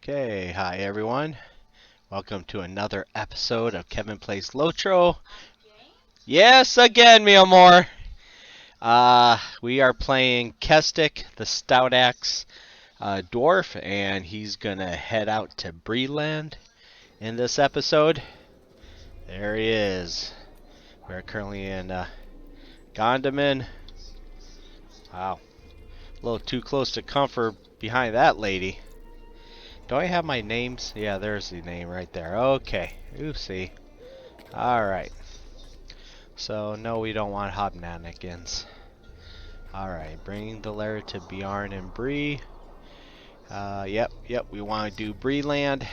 Okay, hi everyone. Welcome to another episode of Kevin Plays LOTRO. Yes, again, mi amor. We are playing Kestik, the Stout Axe dwarf, and he's gonna head out to Breeland in this episode. There he is. We're currently in Gondaman. Wow, a little too close to comfort behind that lady. Do I have my names? Yeah, there's the name right there. Okay, oopsie. Alright. So, no, we don't want hobnannikins. Alright, bring the letter to Bjarn and Bree. Yep, we want to do Breeland.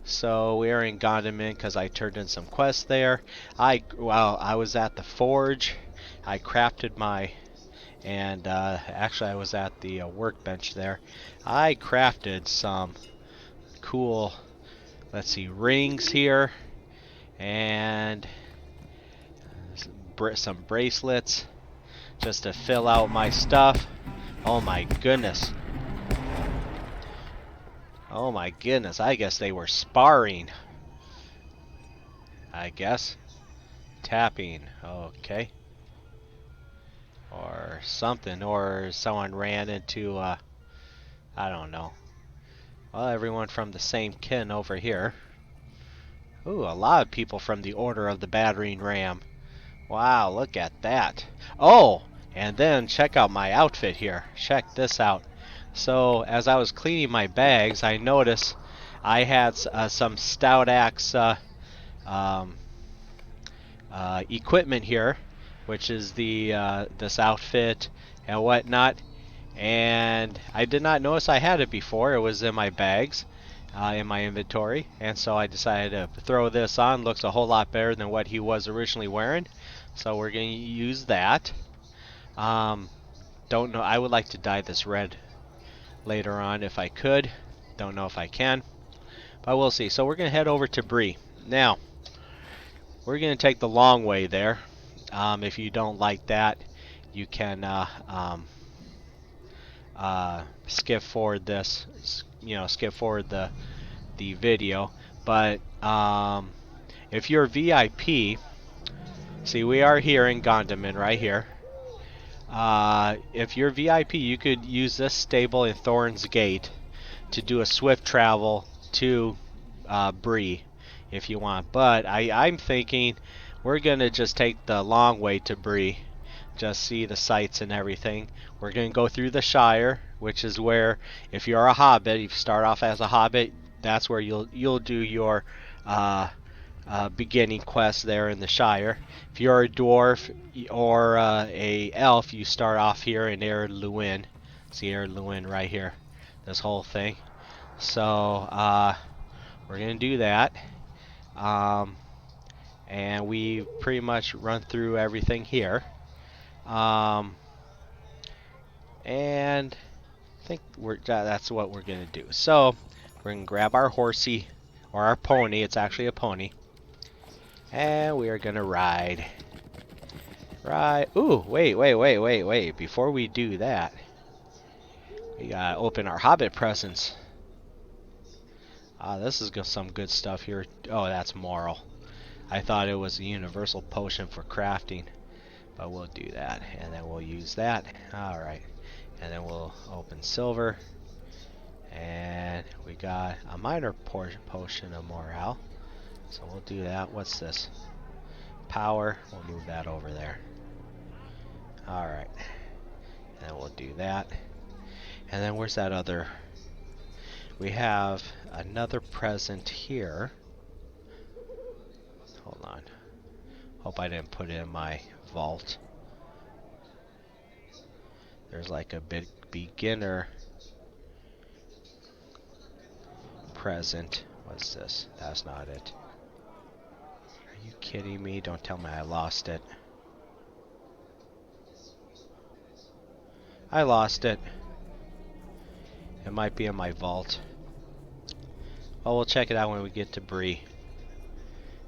So, we are in Gondaman because I turned in some quests there. I was at the forge. I crafted actually I was at the workbench there. I crafted some cool, let's see, rings here. And some bracelets just to fill out my stuff. Oh my goodness. Oh my goodness, I guess they were sparring. I guess. Tapping, okay. Or something, or someone ran into, I don't know. Well, everyone from the same kin over here. Ooh, a lot of people from the Order of the Battering Ram. Wow, look at that. Oh, and then check out my outfit here. Check this out. So, as I was cleaning my bags, I noticed I had some Stout Axe equipment here, which is this outfit and whatnot. And I did not notice I had it before. It was in my bags, in my inventory, and so I decided to throw this on. Looks a whole lot better than what he was originally wearing, so we're going to use that. Don't know. I would like to dye this red later on if I could. Don't know if I can, but we'll see. So we're going to head over to Bree. Now, we're going to take the long way there. If you don't like that, you can skip forward this, skip forward the video. But if you're VIP, see, we are here in Gondaman right here. If you're VIP, you could use this stable in Thorn's Gate to do a swift travel to Bree if you want. But I'm thinking we're going to just take the long way to Bree. Just see the sights and everything. We're going to go through the Shire, which is where, if you're a hobbit, if you start off as a hobbit, that's where you'll do your beginning quest there in the Shire. If you're a dwarf or a elf, you start off here in Ered Luin. See Ered Luin right here, this whole thing. So we're gonna do that, and we pretty much run through everything here, and I think that's what we're gonna do. So we're gonna grab our horsey, or our pony. It's actually a pony. And we are gonna ride. Ooh, wait. Before we do that, we gotta open our Hobbit presents. This is some good stuff here. Oh, that's moral. I thought it was a universal potion for crafting. But we'll do that. And then we'll use that. Alright. And then we'll open silver. And we got a minor potion of morale. So we'll do that. What's this? Power. We'll move that over there. Alright. And then we'll do that. And then where's that other? We have another present here. Hold on. Hope I didn't put it in my vault. There's like a big beginner present. What's this? That's not it. Are you kidding me? Don't tell me I lost it. I lost it. It might be in my vault. Well, we'll check it out when we get to Bree.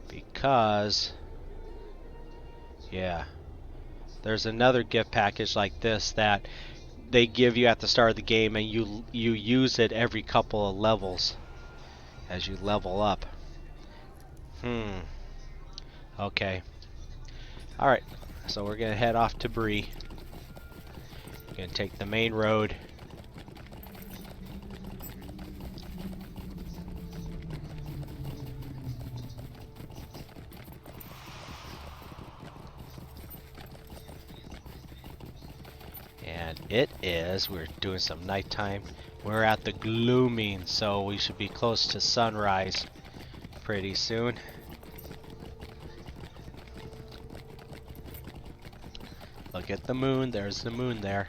Because, yeah, there's another gift package like this that they give you at the start of the game, and you use it every couple of levels as you level up. Okay. Alright, so we're gonna head off to Bree. We're gonna take the main road. And it is, we're doing some nighttime. We're at the gloaming, so we should be close to sunrise pretty soon. Look at the moon, there's the moon there.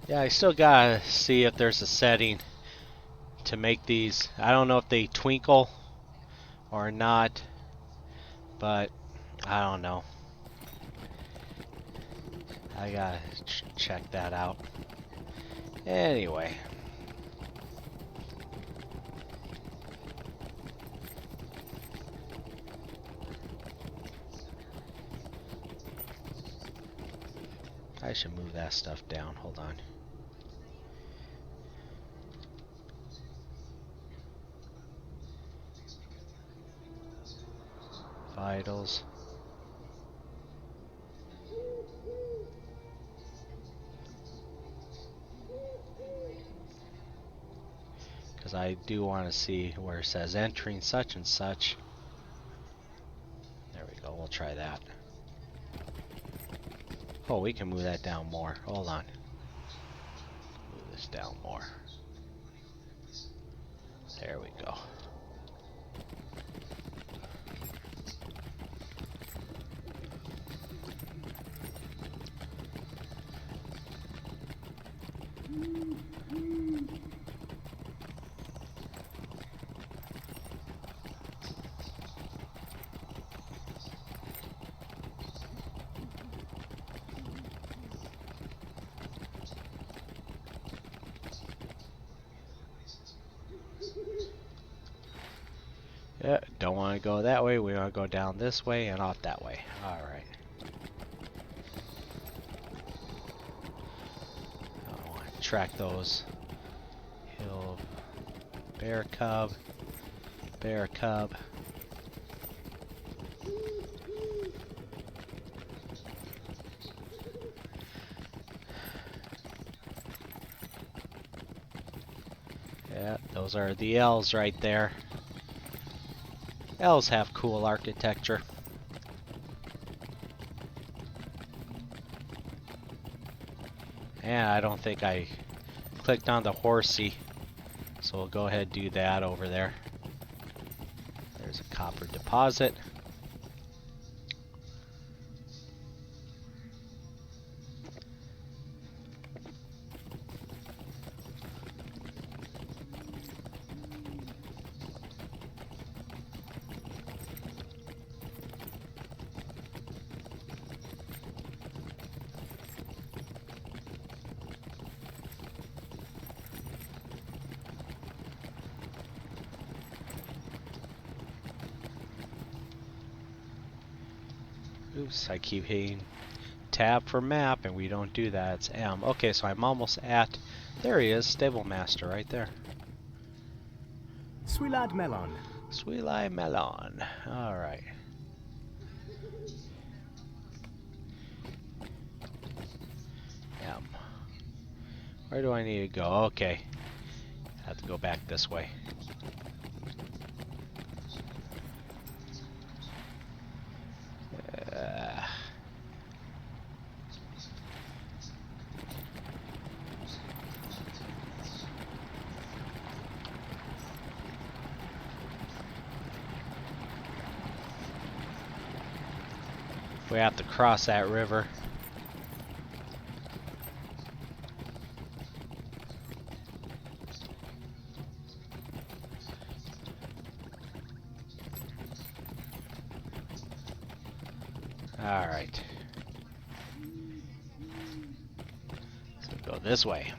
Yeah, I still gotta see if there's a setting to make these. I don't know if they twinkle or not, but I don't know. I gotta check that out. Anyway. I should move that stuff down. Hold on. Vitals. Because I do want to see where it says entering such and such. There we go. We'll try that. Oh, we can move that down more. Hold on. Move this down more. There we go. Yeah, don't want to go that way. We want to go down this way and off that way. Alright. I want to track those. Hill. Bear cub. Bear cub. Yeah, those are the elves right there. Elves have cool architecture. And I don't think I clicked on the horsey, so we'll go ahead and do that over there. There's a copper deposit. Oops, I keep hitting tab for map and we don't do that. It's M. Okay, so I'm almost at, there he is, Stable Master right there. Swilad Melon. Swilai Melon. Alright. M. Where do I need to go? Okay. I have to go back this way. We have to cross that river. All right. So go this way.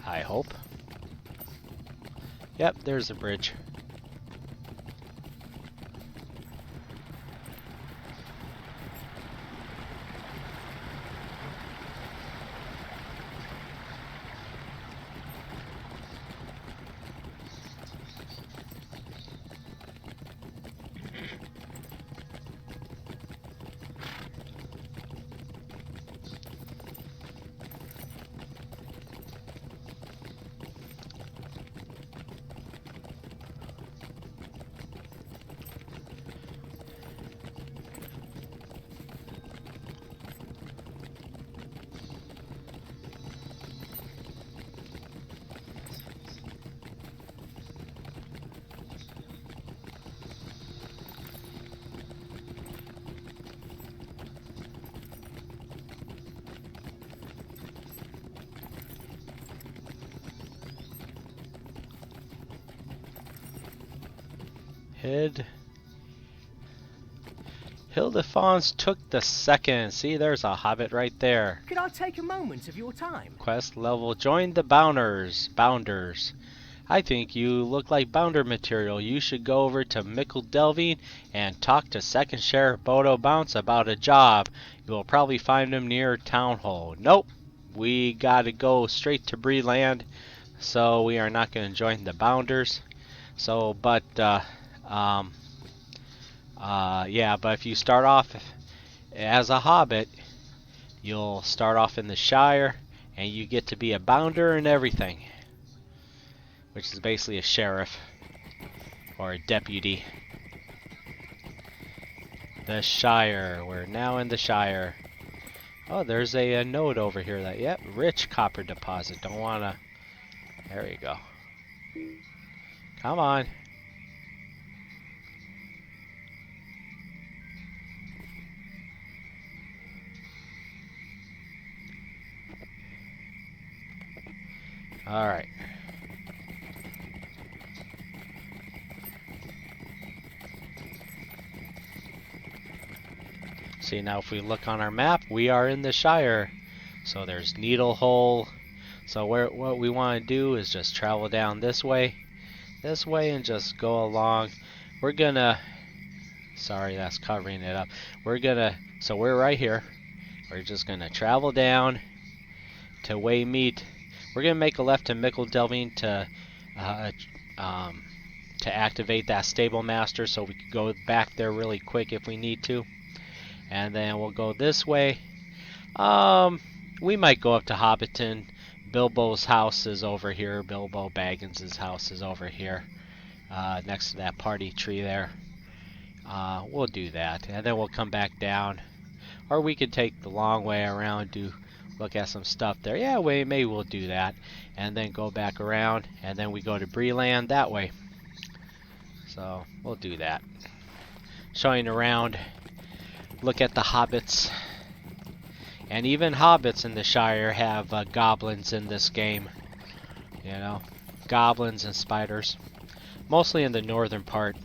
I hope. Yep, there's the bridge. Hildefons took the second. See, there's a hobbit right there. Could I take a moment of your time? Quest level. Join the Bounders. I think you look like Bounder material. You should go over to Delving and talk to Second Sheriff Bodo Bounce about a job. You will probably find him near Town Hall. Nope. We gotta go straight to Breeland. So we are not going to join the Bounders. So, but yeah, but if you start off as a hobbit, you'll start off in the Shire, and you get to be a bounder and everything, which is basically a sheriff or a deputy. The Shire. We're now in the Shire. Oh, there's a node over here. Yep, rich copper deposit. Don't wanna. There you go. Come on. All right. See, now if we look on our map, we are in the Shire. So there's Needle Hole. So what we want to do is just travel down this way, and just go along. We're gonna. Sorry, that's covering it up. So we're right here. We're just gonna travel down to Waymeet. We're gonna make a left to Delving to activate that Stable Master, so we can go back there really quick if we need to. And then we'll go this way. We might go up to Hobbiton. Bilbo's house is over here. Bilbo Baggins' house is over here, next to that party tree there. We'll do that, and then we'll come back down. Or we could take the long way around to look at some stuff there. Yeah, maybe we'll do that, and then go back around, and then we go to Breeland that way. So we'll do that. Showing around. Look at the hobbits. And even hobbits in the Shire have goblins in this game. You know, goblins and spiders. Mostly in the northern part.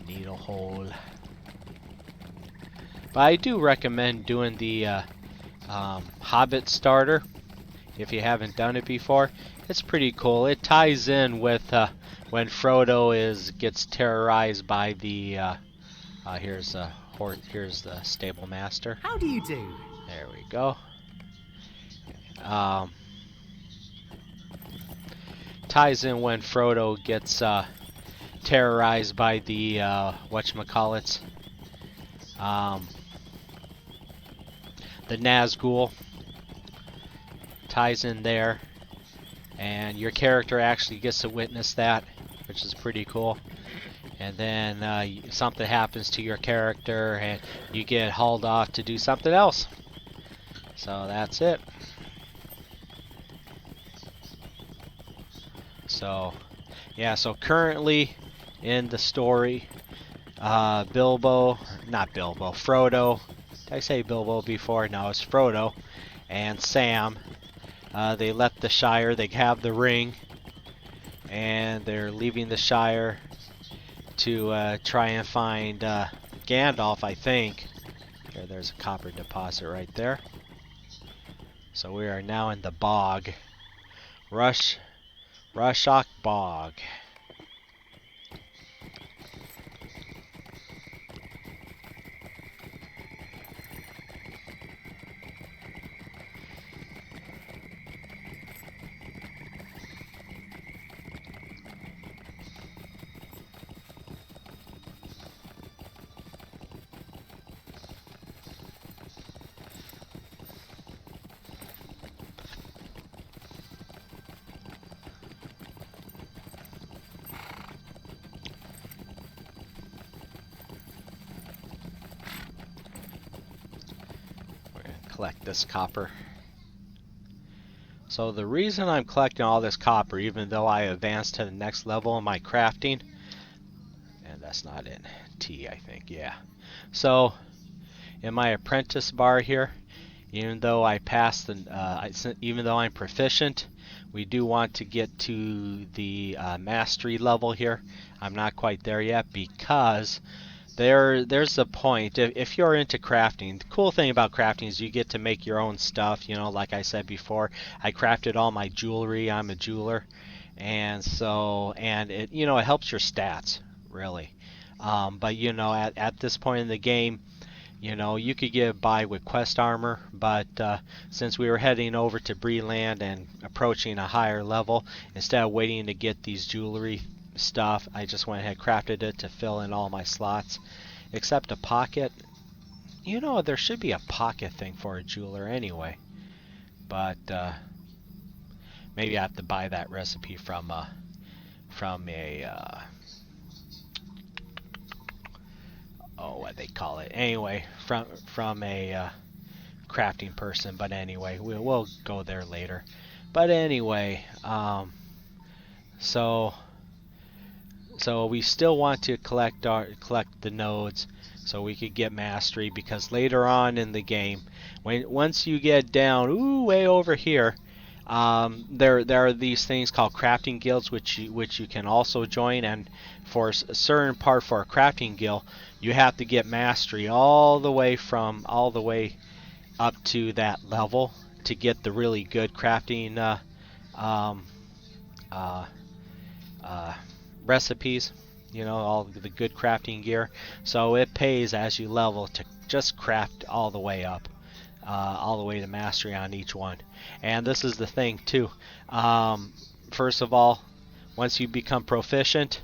Needle Hole. But I do recommend doing the Hobbit starter if you haven't done it before. It's pretty cool. It ties in with when Frodo gets terrorized by the here's the Stable Master. How do you do? There we go. Ties in when Frodo gets terrorized by the whatchamacallits. The Nazgul. Ties in there. And your character actually gets to witness that, which is pretty cool. And then something happens to your character and you get hauled off to do something else. So that's it. So, yeah, so currently in the story, Frodo, did I say Bilbo before? No, it's Frodo and Sam. They left the Shire, they have the ring, and they're leaving the Shire to try and find Gandalf, I think. There's a copper deposit right there. So we are now in the bog. Rushok Bog. Collect this copper. So the reason I'm collecting all this copper, even though I advanced to the next level in my crafting, and that's not in T, I think, yeah. So in my apprentice bar here, Even though I passed even though I'm proficient, we do want to get to the mastery level here. I'm not quite there yet because there's a point. If you're into crafting, the cool thing about crafting is you get to make your own stuff. You know, like I said before, I crafted all my jewelry. I'm a jeweler, and it it helps your stats really. But at this point in the game, you could get by with quest armor, but since we were heading over to Breeland and approaching a higher level, instead of waiting to get these jewelry stuff, I just went ahead and crafted it to fill in all my slots, except a pocket. There should be a pocket thing for a jeweler anyway, but maybe I have to buy that recipe from a what they call it. Anyway, from a crafting person. But anyway, we'll go there later. But anyway, so we still want to collect the nodes so we could get mastery, because later on in the game, once you get down way over here, there are these things called crafting guilds which you can also join, and for a certain part for a crafting guild, you have to get mastery all the way up to that level to get the really good crafting recipes, all the good crafting gear. So it pays as you level to just craft all the way up, all the way to mastery on each one. And this is the thing too. First of all, once you become proficient,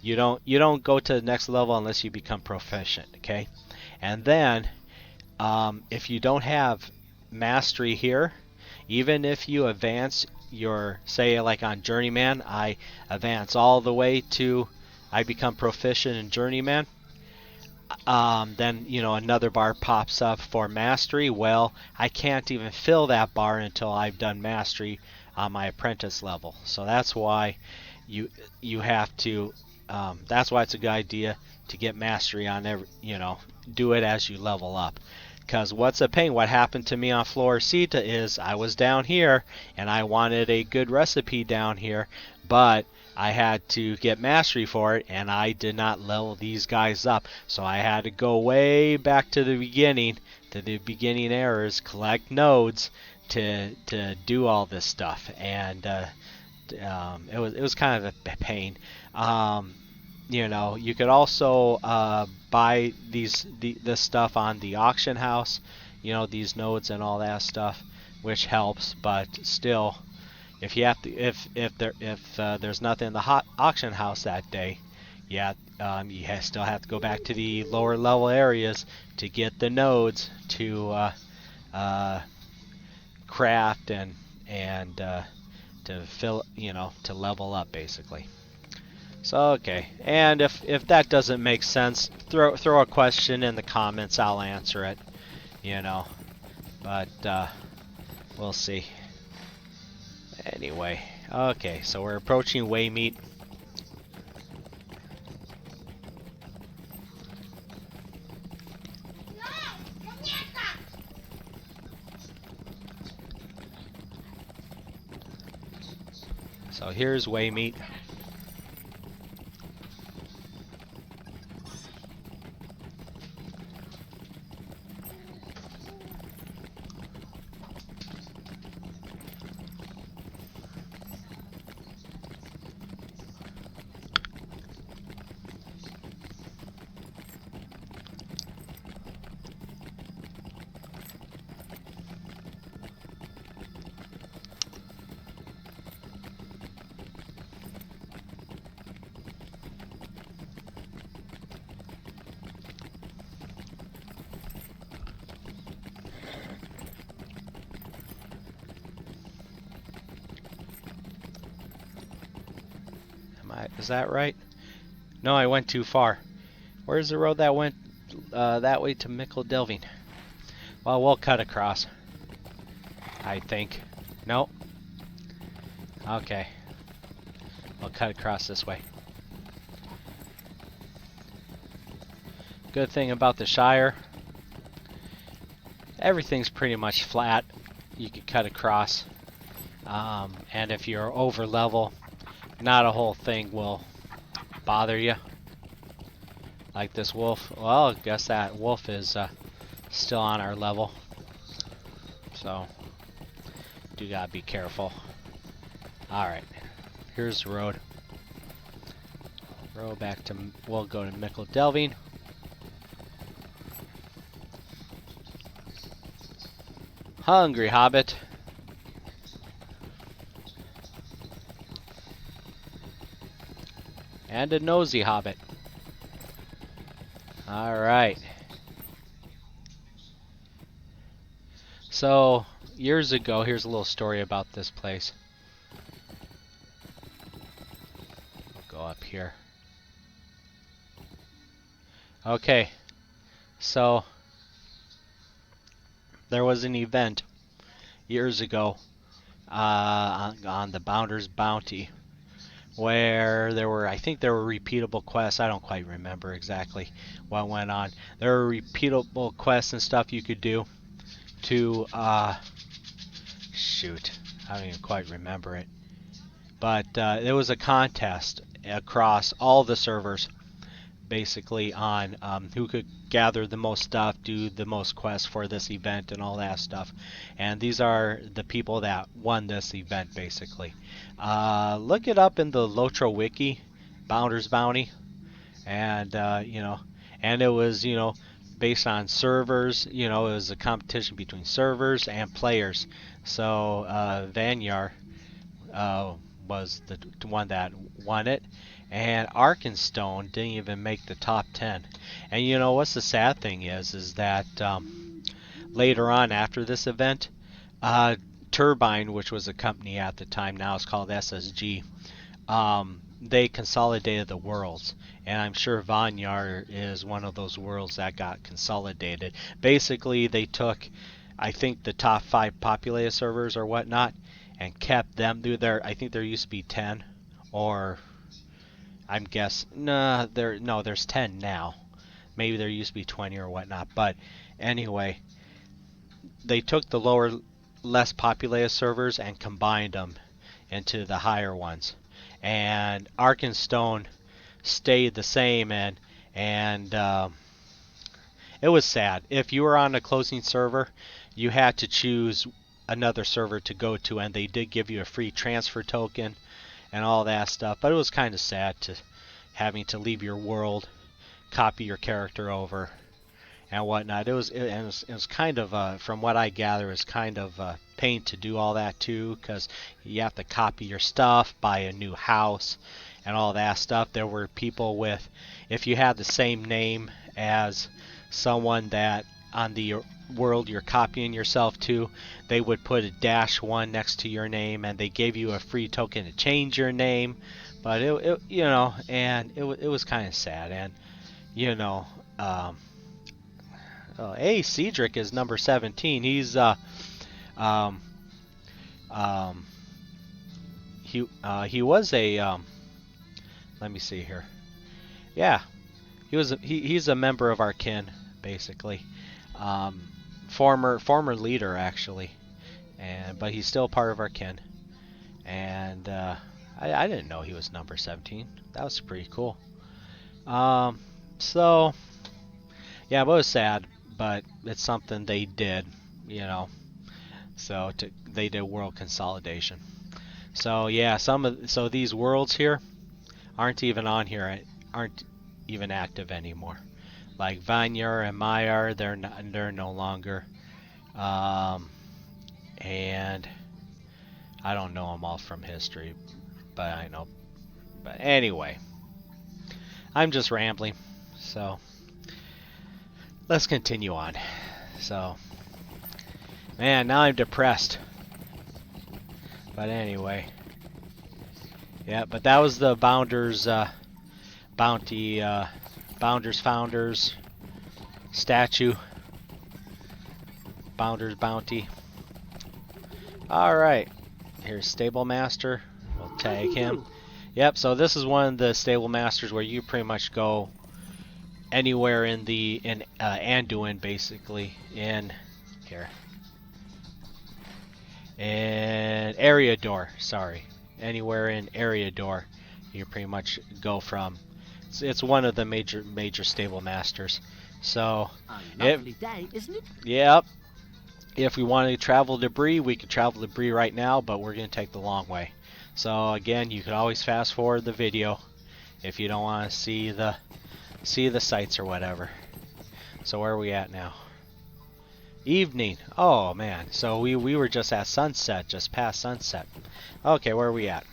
you don't go to the next level unless you become proficient, okay? And then if you don't have mastery here, even if you advance your, say like on Journeyman, I advance all the way to, I become proficient in Journeyman, then another bar pops up for mastery. Well, I can't even fill that bar until I've done mastery on my apprentice level. So that's why you have to, that's why it's a good idea to get mastery on every, do it as you level up. Because what's a pain? What happened to me on Floresita is I was down here and I wanted a good recipe down here, but I had to get mastery for it, and I did not level these guys up. So I had to go way back to the beginning errors, collect nodes to do all this stuff, and it was kind of a pain. You could also buy this stuff on the auction house, these nodes and all that stuff, which helps. But still, if you have to, if there's nothing in the auction house that day, you still have to go back to the lower level areas to get the nodes to craft and to fill, to level up basically. So okay, and if that doesn't make sense, throw a question in the comments. I'll answer it, But we'll see. Anyway, okay, so we're approaching Waymeet. So here's Waymeet. Is that right? No, I went too far. Where's the road that went that way to Mickle Delving? Well, we'll cut across, I think. Nope. Okay. We'll cut across this way. Good thing about the Shire. everything's pretty much flat. You can cut across. And if you're over level, not a whole thing will bother you. Like this wolf. Well, I guess that wolf is still on our level. So, do gotta be careful. Alright, here's the road. Road back to, we'll go to Mickle Delving. Hungry hobbit. And a nosy hobbit. Alright. So, years ago, here's a little story about this place. We'll go up here. Okay. So, there was an event years ago on the Bounder's Bounty where there were, I think there were repeatable quests. I don't quite remember exactly what went on. There were repeatable quests and stuff you could do to, shoot, I don't even quite remember it. But there was a contest across all the servers, basically, on who could gather the most stuff, do the most quests for this event and all that stuff. And these are the people that won this event, basically. Look it up in the LOTRO wiki, Bounder's Bounty, and and it was, based on servers. It was a competition between servers and players. So Vanyar was the one that won it, and Arkenstone didn't even make the top 10. And what's the sad thing is that later on after this event, Turbine, which was a company at the time, now it's called SSG, they consolidated the worlds, and I'm sure Vanyar is one of those worlds that got consolidated. Basically, they took, I think, the top 5 populated servers or whatnot, and kept them. I think there used to be 10, or I'm guessing, there's 10 now. Maybe there used to be 20 or whatnot, but anyway, they took the lower, less populated servers and combined them into the higher ones. And Arkenstone stayed the same, and it was sad. If you were on a closing server, you had to choose another server to go to, and they did give you a free transfer token and all that stuff. But it was kind of sad to having to leave your world, copy your character over, and whatnot. It was kind of, from what I gather, it's kind of a pain to do all that too, because you have to copy your stuff, buy a new house, and all that stuff. There were people with, if you had the same name as someone that on the world you're copying yourself to, they would put a -1 next to your name, and they gave you a free token to change your name. But it was kind of sad, and Cedric is number 17. He's he was a let me see here. Yeah, he's a member of our kin, basically. Former leader, actually, but he's still part of our kin. And I didn't know he was number 17. That was pretty cool. So yeah, but it was sad, but it's something they did, So they did world consolidation. So yeah, so these worlds here aren't even on here, aren't even active anymore. Like Vanyar and Maiar, they're no longer, and I don't know them all from history, but I know. But anyway, I'm just rambling, so let's continue on. So, man, now I'm depressed. But anyway, yeah. But that was the Bounder's Bounty, Bounder's Founders statue. Bounder's Bounty. All right, here's Stable Master. We'll tag him. Yep. So this is one of the Stable Masters where you pretty much go anywhere in Anduin, basically. In here. And area door, sorry. Anywhere in area door, you pretty much go from. It's one of the major stable masters. So, A lovely day, isn't it? yep. If we want to travel to Bree, we could travel to Bree right now, but we're going to take the long way. So again, you could always fast forward the video if you don't want to see the sights or whatever. So where are we at now? Evening. Oh man. So we were just at sunset, just past sunset. Okay, where are we at?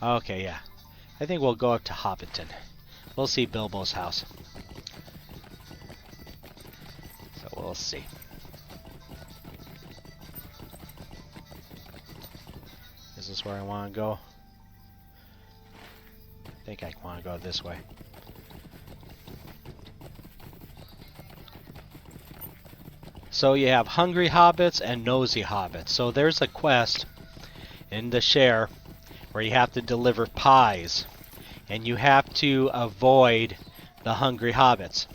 Okay, yeah. I think we'll go up to Hobbiton. We'll see Bilbo's house. So we'll see. Is this where I want to go? I think I want to go this way. So you have hungry hobbits and nosy hobbits. So there's a quest in the share where you have to deliver pies. And you have to avoid the hungry hobbits.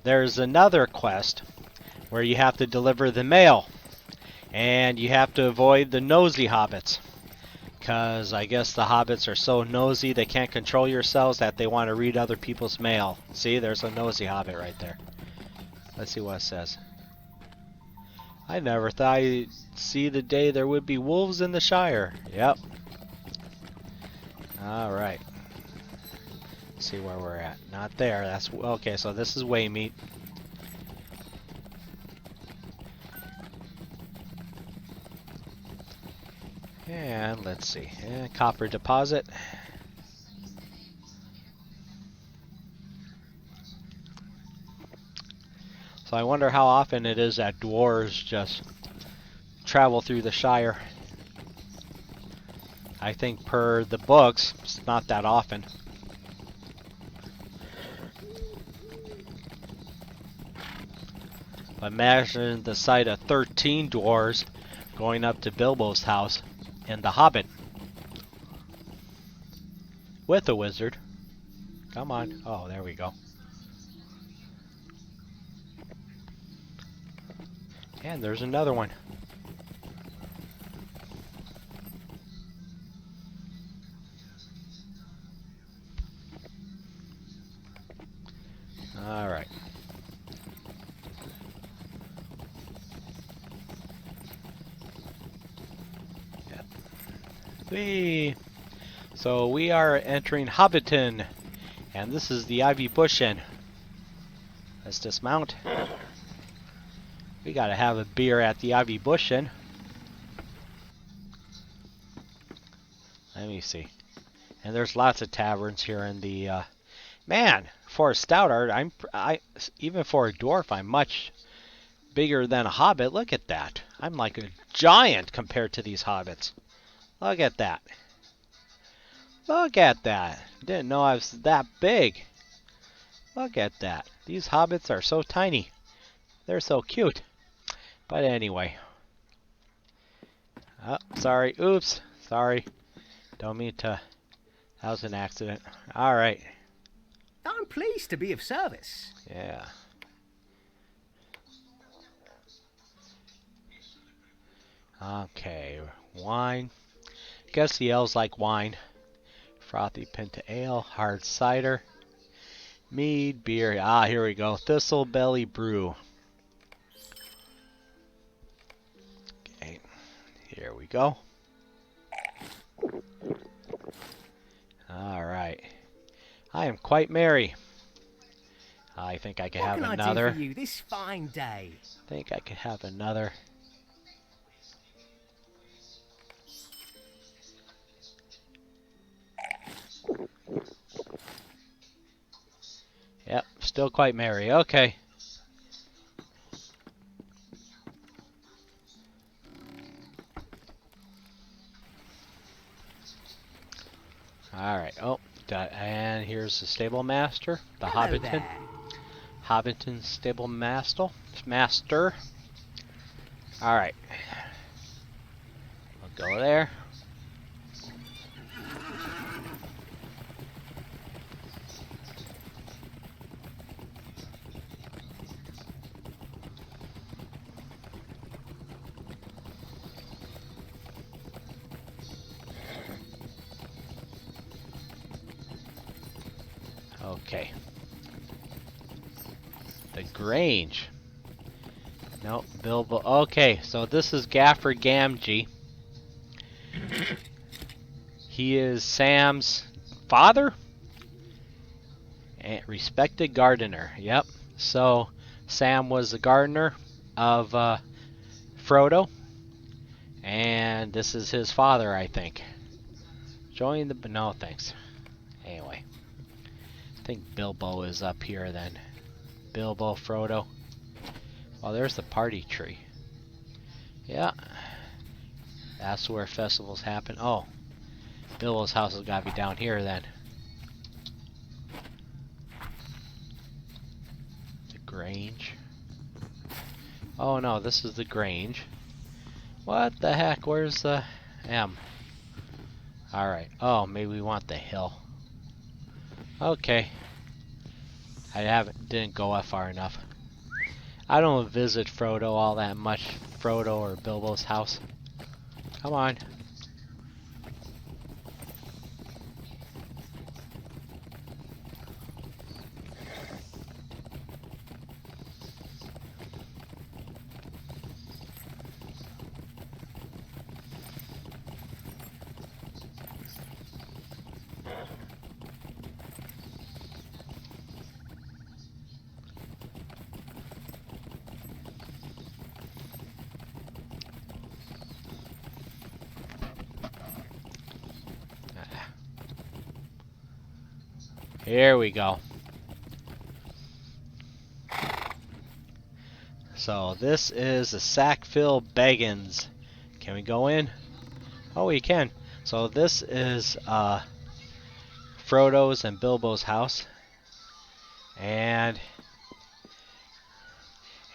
There's another quest where you have to deliver the mail. And you have to avoid the nosy hobbits. Because I guess the hobbits are so nosy they can't control yourselves that they want to read other people's mail. See, there's a nosy hobbit right there. Let's see what it says. I never thought I'd see the day there would be wolves in the Shire. Yep. Alright. See where we're at. Not there. That's okay, so this is Waymeet. And let's see. Copper deposit. So I wonder how often it is that dwarves just travel through the Shire. I think per the books, it's not that often. But imagine the sight of 13 dwarves going up to Bilbo's house in The Hobbit. With a wizard. Come on. Oh, there we go. And there's another one. Alright. Yep. So we are entering Hobbiton. And this is the Ivy Bush Inn. Let's dismount. We gotta have a beer at the Ivy Bush Inn. Let me see. And there's lots of taverns here in the man, for a stout art, even for a dwarf, I'm much bigger than a hobbit. Look at that. I'm like a giant compared to these hobbits. Look at that. Look at that. Didn't know I was that big. Look at that. These hobbits are so tiny. They're so cute. But anyway. Oh, sorry. Oops. Sorry. Don't mean to. That was an accident. Alright. I'm pleased to be of service. Yeah. Okay. Wine. Guess the elves like wine. Frothy pinta ale. Hard cider. Mead. Beer. Ah, here we go. Thistle Belly Brew. Okay. Here we go. Alright. I am quite merry. I think I could have another. What can I do for you this fine day? I think I could have another. Yep, still quite merry. Okay. Alright, oh, and here's the stable master, the Hello Hobbiton. there. Hobbiton stable master. Alright. We'll go there. Okay. The Grange. Nope, Bilbo. Okay, so this is Gaffer Gamgee. He is Sam's father? And respected gardener. Yep. So Sam was the gardener of Frodo. And this is his father, I think. Join the... No, thanks. Anyway. I think Bilbo is up here then. Bilbo, Frodo. Oh, there's the party tree. Yeah. That's where festivals happen. Oh. Bilbo's house has got to be down here then. The Grange. Oh no, this is the Grange. What the heck? Where's the M? Alright. Oh, maybe we want the hill. Okay. Didn't go up far enough. I don't visit Frodo all that much. Frodo or Bilbo's house. Come on. Here we go. So this is the Sackville Baggins. Can we go in? Oh, we can. So this is Frodo's and Bilbo's house. And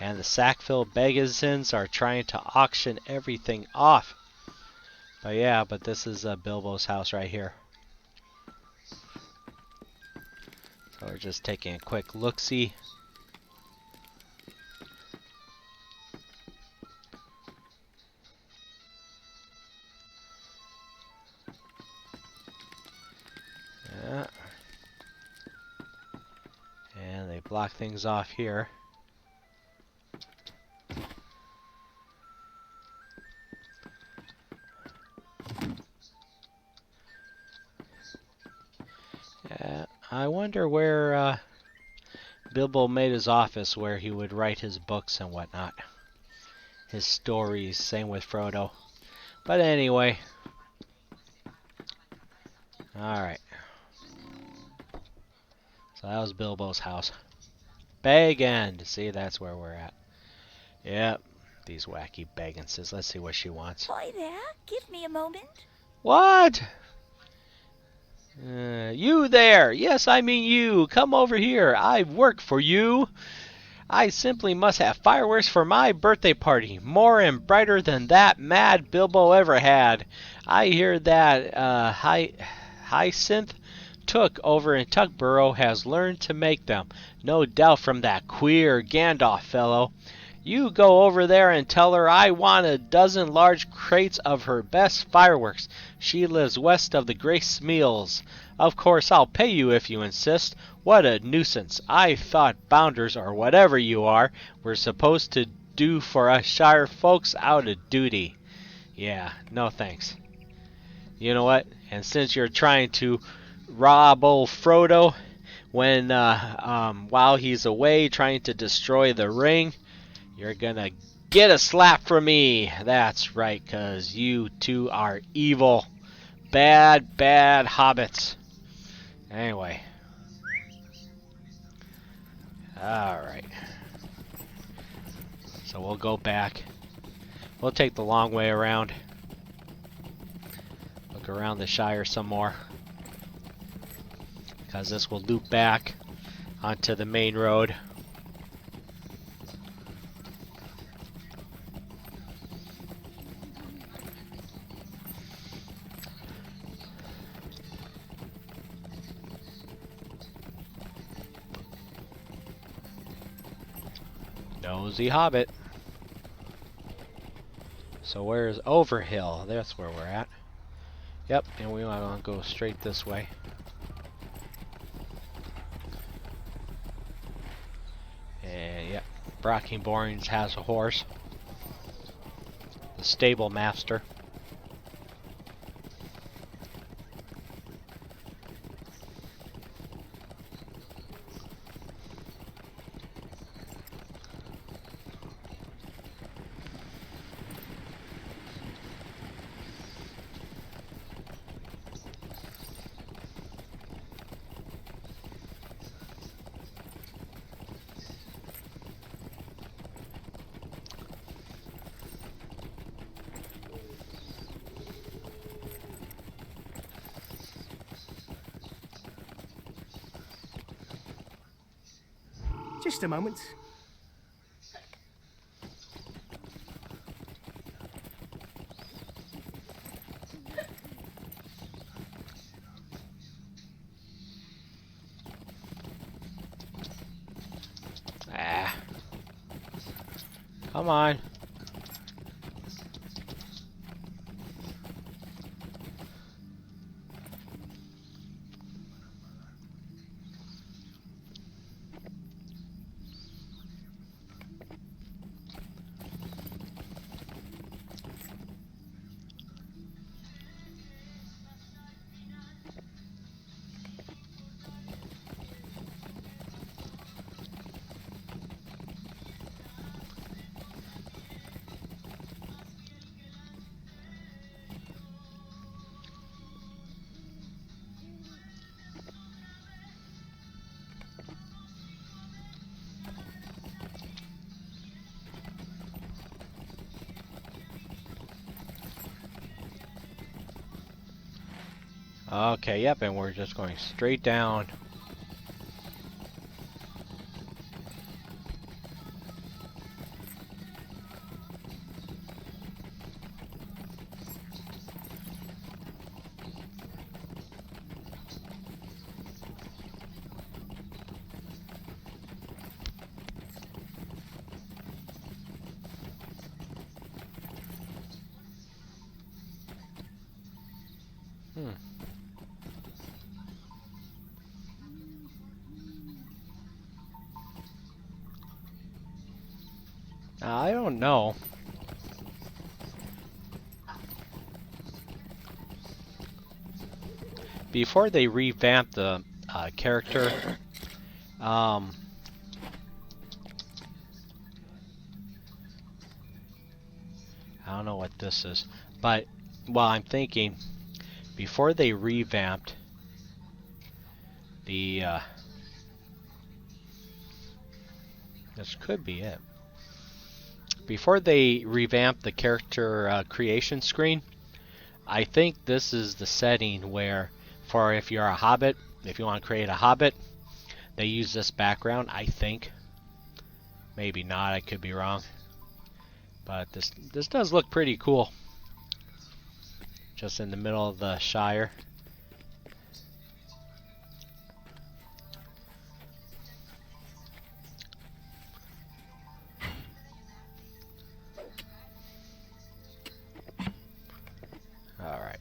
the Sackville Bagginsons are trying to auction everything off. But yeah, but this is Bilbo's house right here. So we're just taking a quick look-see. Yeah. And they block things off here. I wonder where Bilbo made his office where he would write his books and whatnot. His stories, same with Frodo. But anyway. Alright. So that was Bilbo's house. Bag End! See, that's where we're at. Yep. These wacky Bagginses. Let's see what she wants. Hi there. Give me a moment. What? You there! Yes, I mean you! Come over here! I work for you! I simply must have fireworks for my birthday party. More and brighter than that mad Bilbo ever had. I hear that Hyacinth Took over in Tuckborough has learned to make them. No doubt from that queer Gandalf fellow. You go over there and tell her I want a dozen large crates of her best fireworks. She lives west of the Grace Meals. Of course, I'll pay you if you insist. What a nuisance. I thought bounders, or whatever you are, were supposed to do for us Shire folks out of duty. Yeah, no thanks. You know what? And since you're trying to rob old Frodo when while he's away trying to destroy the ring, you're gonna get a slap from me. That's right, 'cause you two are evil. Bad, bad hobbits. Anyway. Alright. So we'll go back. We'll take the long way around. Look around the Shire some more. Because this will loop back onto the main road. Nosy Hobbit. So where's Overhill? That's where we're at. Yep, and we want to go straight this way. Brockenborns has a horse. The stable master. Just a moment. Ah. Come on. Okay, yep, and we're just going straight down. I don't know. Before they revamp the character, I don't know what this is, but well, I'm thinking before they revamped the this could be it. Before they revamped the character creation screen, I think this is the setting where, for if you're a hobbit, if you want to create a hobbit, they use this background, I think. Maybe not, I could be wrong. But this does look pretty cool. Just in the middle of the Shire. Alright.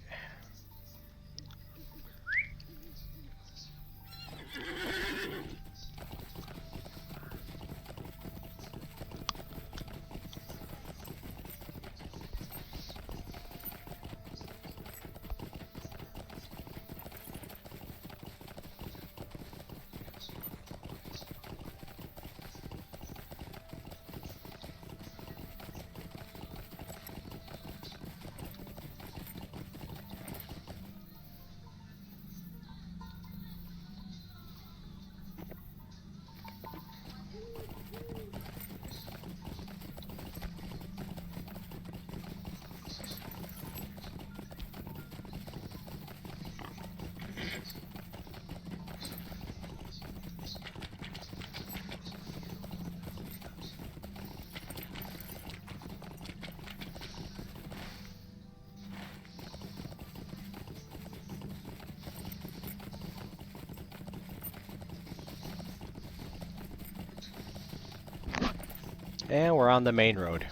And we're on the main road.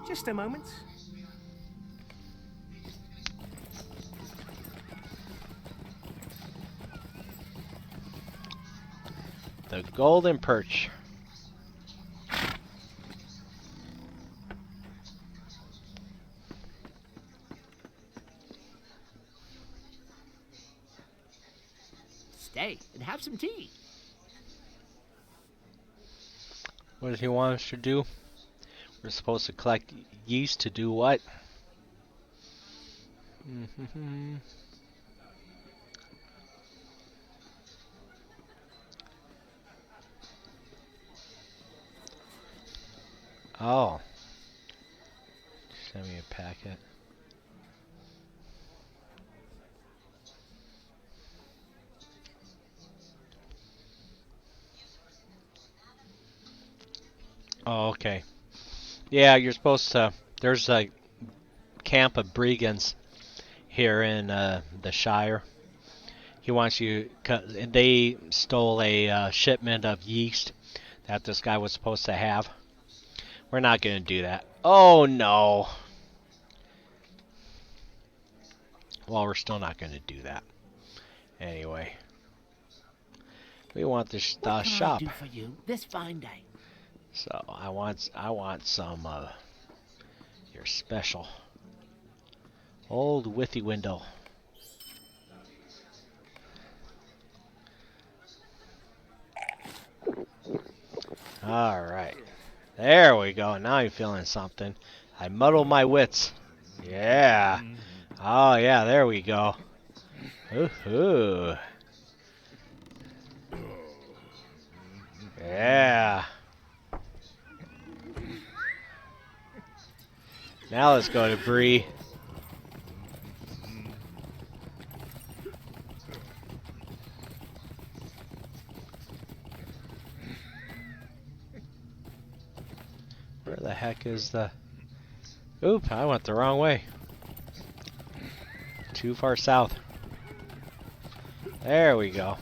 Just a moment. The golden perch. Stay and have some tea. What does he want us to do? We're supposed to collect yeast to do what? Oh. Send me a packet. Oh, okay. Yeah, you're supposed to. There's a camp of Breegans here in the Shire. He wants you. They stole a shipment of yeast that this guy was supposed to have. We're not going to do that. Oh, no. Well, we're still not going to do that. Anyway. We want the shop. What can I do for you this fine day? So, I want some your special old withy window. All right. There we go. Now I'm feeling something. I muddle my wits. Yeah. Oh, yeah, there we go. Ooh. Yeah. Now let's go to Bree. Where the heck is the... Oop, I went the wrong way. Too far south. There we go.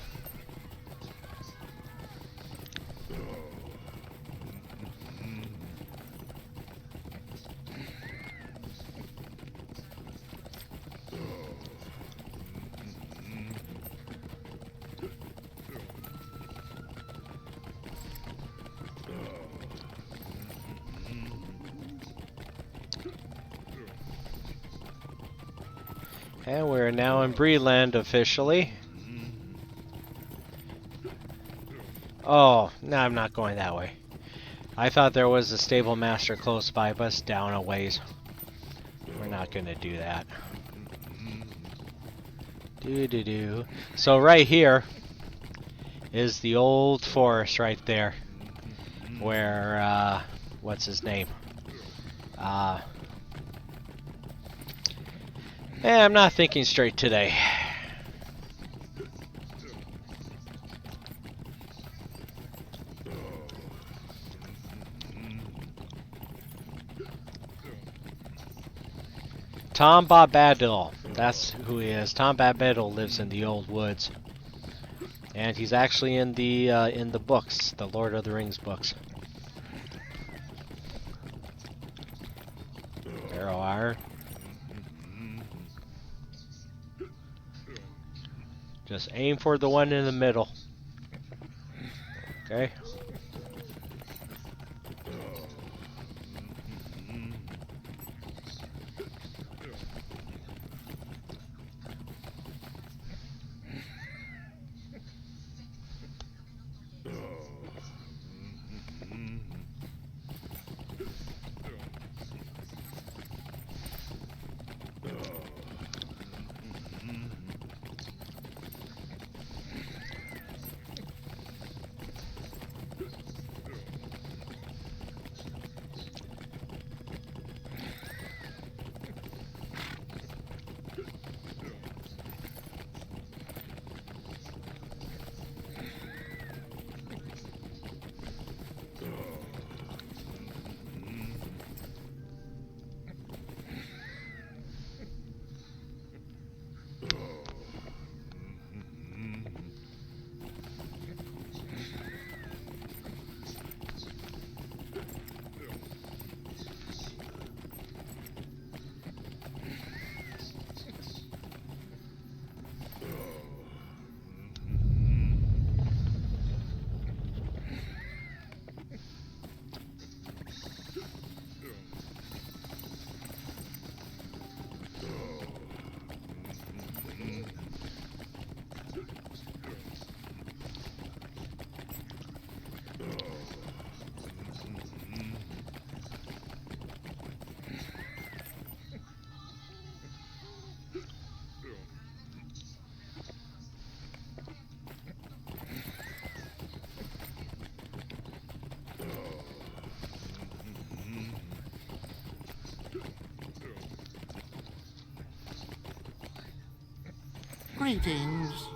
And we're now in Breeland officially. Oh, no, I'm not going that way. I thought there was a stable master close by, but it's down a ways. We're not going to do that. Do. So right here is the old forest right there. Where, what's his name? I'm not thinking straight today. Tom Bombadil. That's who he is. Tom Bombadil lives in the old woods. And he's actually in the books, the Lord of the Rings books. Barrow iron. Just aim for the one in the middle. Okay. Greetings.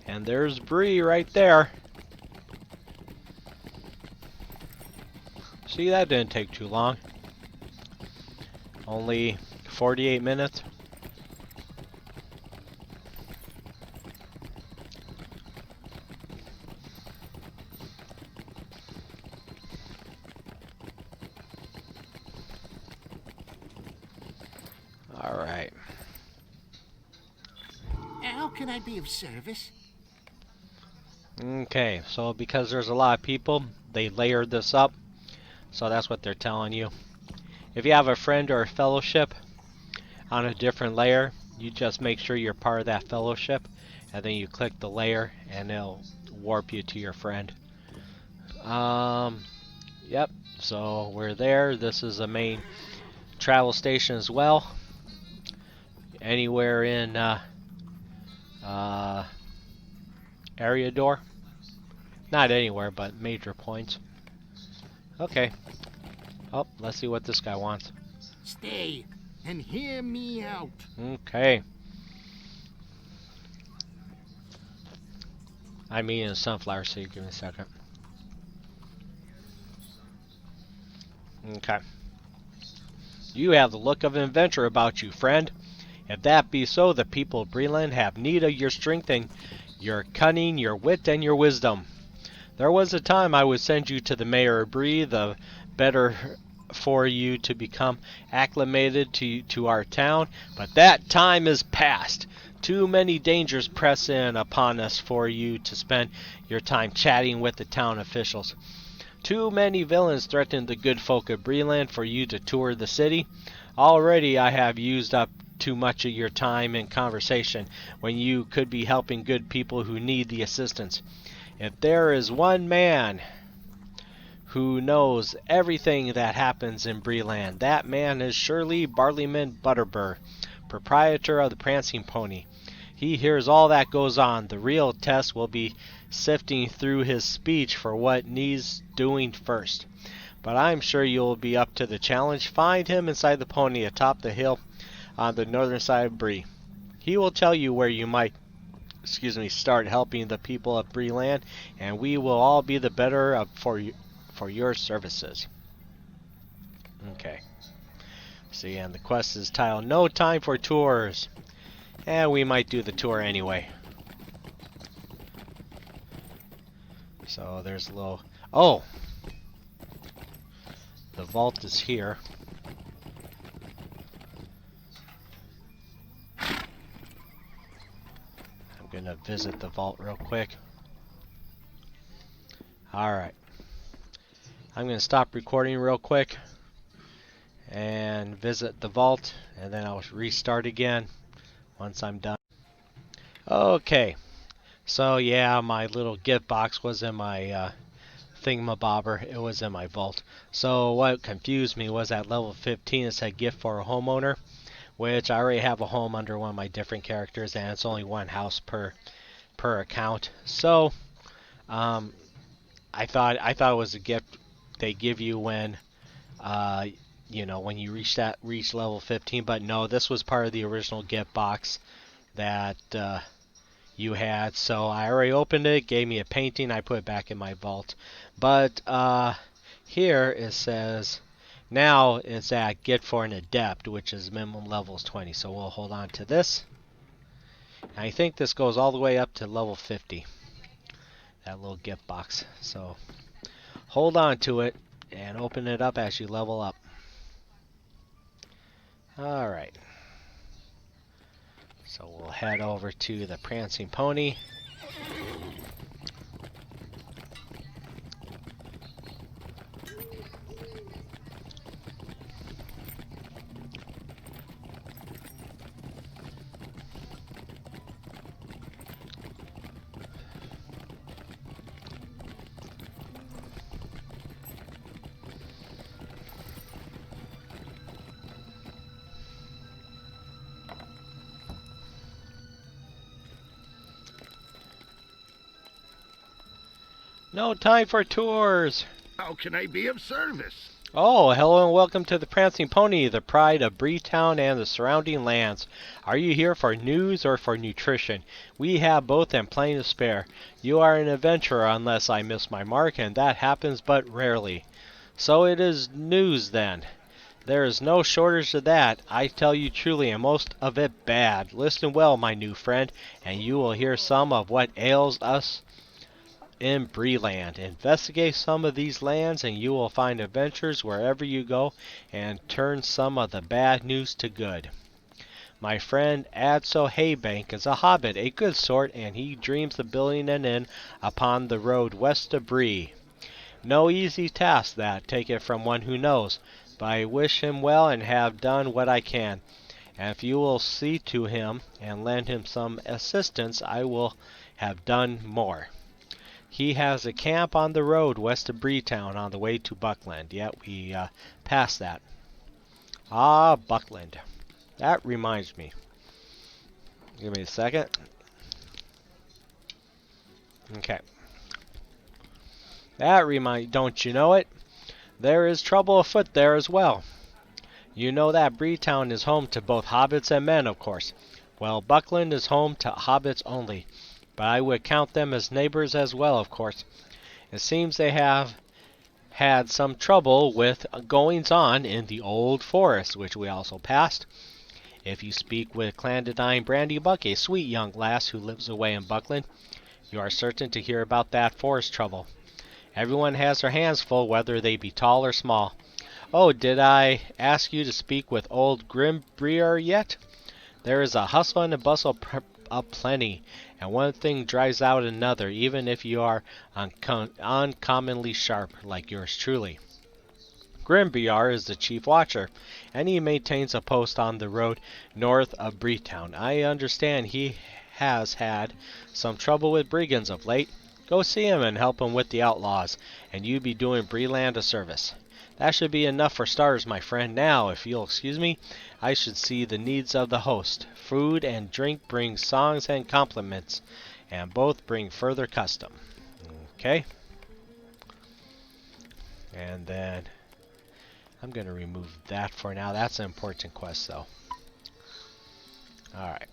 And there's Bree right there. See, that didn't take too long. Only 48 minutes. All right. How can I be of service? Okay, so because there's a lot of people, they layered this up. So that's what they're telling you. If you have a friend or a fellowship on a different layer, you just make sure you're part of that fellowship, and then you click the layer, and it'll warp you to your friend. Yep. So we're there. This is a main travel station as well. Anywhere in area door. Not anywhere, but major points. Okay. Oh, let's see what this guy wants. Stay and hear me out. Okay. I'm eating a sunflower seed. Give me a second. Okay. You have the look of an adventurer about you, friend. If that be so, the people of Breeland have need of your strength and your cunning, your wit, and your wisdom. There was a time I would send you to the mayor of Bree, the better for you to become acclimated to our town, but that time is past. Too many dangers press in upon us for you to spend your time chatting with the town officials. Too many villains threaten the good folk of Breeland for you to tour the city. Already I have used up too much of your time in conversation when you could be helping good people who need the assistance. If there is one man who knows everything that happens in Breeland, that man is surely Barleyman Butterbur, proprietor of the Prancing Pony. He hears all that goes on. The real test will be sifting through his speech for what needs doing first. But I'm sure you'll be up to the challenge. Find him inside the pony atop the hill on the northern side of Bree. He will tell you where you might start helping the people of Breeland, and we will all be the better for your services. Okay. See, and the quest is titled No Time for Tours. And we might do the tour anyway. So there's a little... Oh! The vault is here. I'm gonna visit the vault real quick. Alright. I'm gonna stop recording real quick and visit the vault, and then I'll restart again once I'm done. Okay, so yeah, my little gift box was in my thingamabobber. It was in my vault. So what confused me was at level 15 it said gift for a homeowner, which I already have a home under one of my different characters, and it's only one house per account. So I thought it was a gift they give you when when you reach level 15, but no, this was part of the original gift box that you had. So I already opened it, gave me a painting, I put it back in my vault. But here it says now it's at get for an adept, which is minimum level is 20. So we'll hold on to this. And I think this goes all the way up to level 50. That little gift box. So hold on to it and open it up as you level up. Alright. So we'll head over to the Prancing Pony. No time for tours! How can I be of service? Oh, hello and welcome to the Prancing Pony, the pride of Breetown and the surrounding lands. Are you here for news or for nutrition? We have both and plenty to spare. You are an adventurer unless I miss my mark, and that happens but rarely. So it is news then. There is no shortage of that, I tell you truly, and most of it bad. Listen well, my new friend, and you will hear some of what ails us in Breeland. Investigate some of these lands and you will find adventures wherever you go and turn some of the bad news to good. My friend Adso Haybank is a hobbit, a good sort, and he dreams of building an inn upon the road west of Bree. No easy task that, take it from one who knows, but I wish him well and have done what I can. And if you will see to him and lend him some assistance, I will have done more. He has a camp on the road west of Breetown on the way to Buckland. Yet we passed that. Ah, Buckland. That reminds me. Give me a second. Okay. Don't you know it? There is trouble afoot there as well. You know that Breetown is home to both hobbits and men, of course. Well, Buckland is home to hobbits only. But I would count them as neighbors as well, of course. It seems they have had some trouble with goings-on in the old forest, which we also passed. If you speak with Clandidine Brandybuck, a sweet young lass who lives away in Buckland, you are certain to hear about that forest trouble. Everyone has their hands full, whether they be tall or small. Oh, did I ask you to speak with old Grimbrier yet? There is a hustle and a bustle aplenty, and one thing drives out another, even if you are uncommonly sharp, like yours truly. Grimbriar is the chief watcher, and he maintains a post on the road north of Breetown. I understand he has had some trouble with brigands of late. Go see him and help him with the outlaws, and you be doing Breeland a service. That should be enough for starters, my friend. Now, if you'll excuse me, I should see the needs of the host. Food and drink bring songs and compliments, and both bring further custom. Okay? And then I'm going to remove that for now. That's an important quest, though. Alright.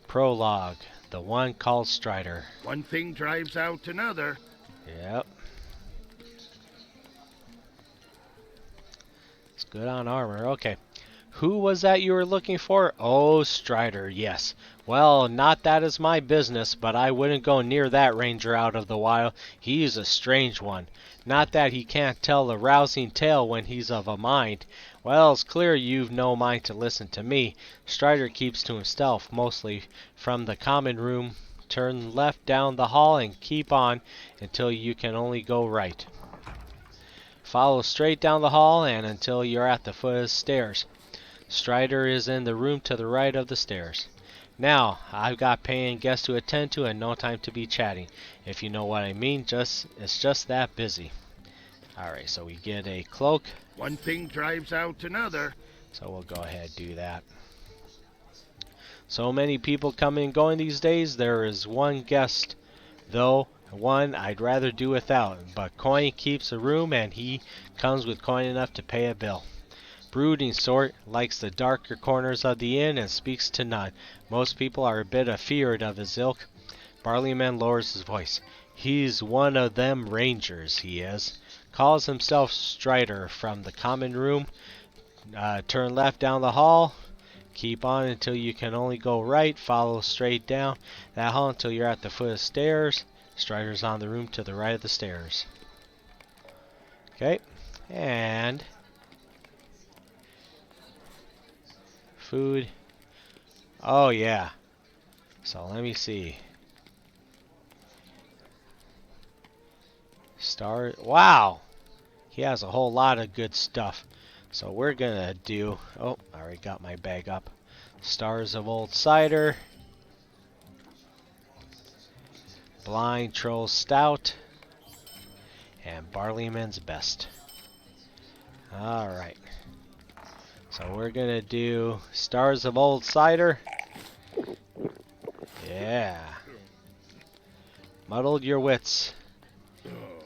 Prologue. The one called Strider. One thing drives out another. Yep. It's good on armor. Okay. Who was that you were looking for? Oh, Strider, yes. Well, not that is my business, but I wouldn't go near that ranger out of the wild. He's a strange one. Not that he can't tell a rousing tale when he's of a mind. Well, it's clear you've no mind to listen to me. Strider keeps to himself, mostly from the common room. Turn left down the hall and keep on until you can only go right. Follow straight down the hall and until you're at the foot of the stairs. Strider is in the room to the right of the stairs. Now, I've got paying guests to attend to and no time to be chatting. If you know what I mean, it's just that busy. Alright, so we get a cloak. One thing drives out another. So we'll go ahead and do that. So many people coming and going these days. There is one guest, though, one I'd rather do without. But coin keeps a room and he comes with coin enough to pay a bill. Brooding sort, likes the darker corners of the inn and speaks to none. Most people are a bit afeard of his ilk. Barleyman lowers his voice. He's one of them rangers, he is. Calls himself Strider from the common room. Turn left down the hall. Keep on until you can only go right. Follow straight down that hall until you're at the foot of the stairs. Strider's on the room to the right of the stairs. Okay, and food. Oh yeah. So let me see. Star. Wow. He has a whole lot of good stuff. So we're gonna do. Oh, I already got my bag up. Stars of Old Cider. Blind Troll Stout. And Barleyman's Best. Alright. So we're gonna do Stars of Old Cider. Yeah. Muddled Your Wits.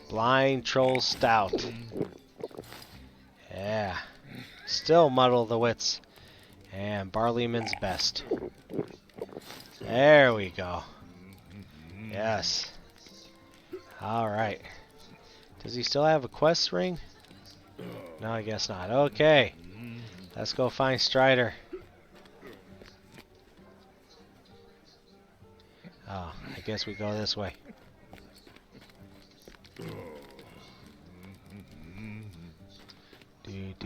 Blind Troll Stout. Yeah. Still muddle the wits. And Barleyman's Best. There we go. Yes. Alright. Does he still have a quest ring? No, I guess not. Okay. Let's go find Strider. Oh, I guess we go this way.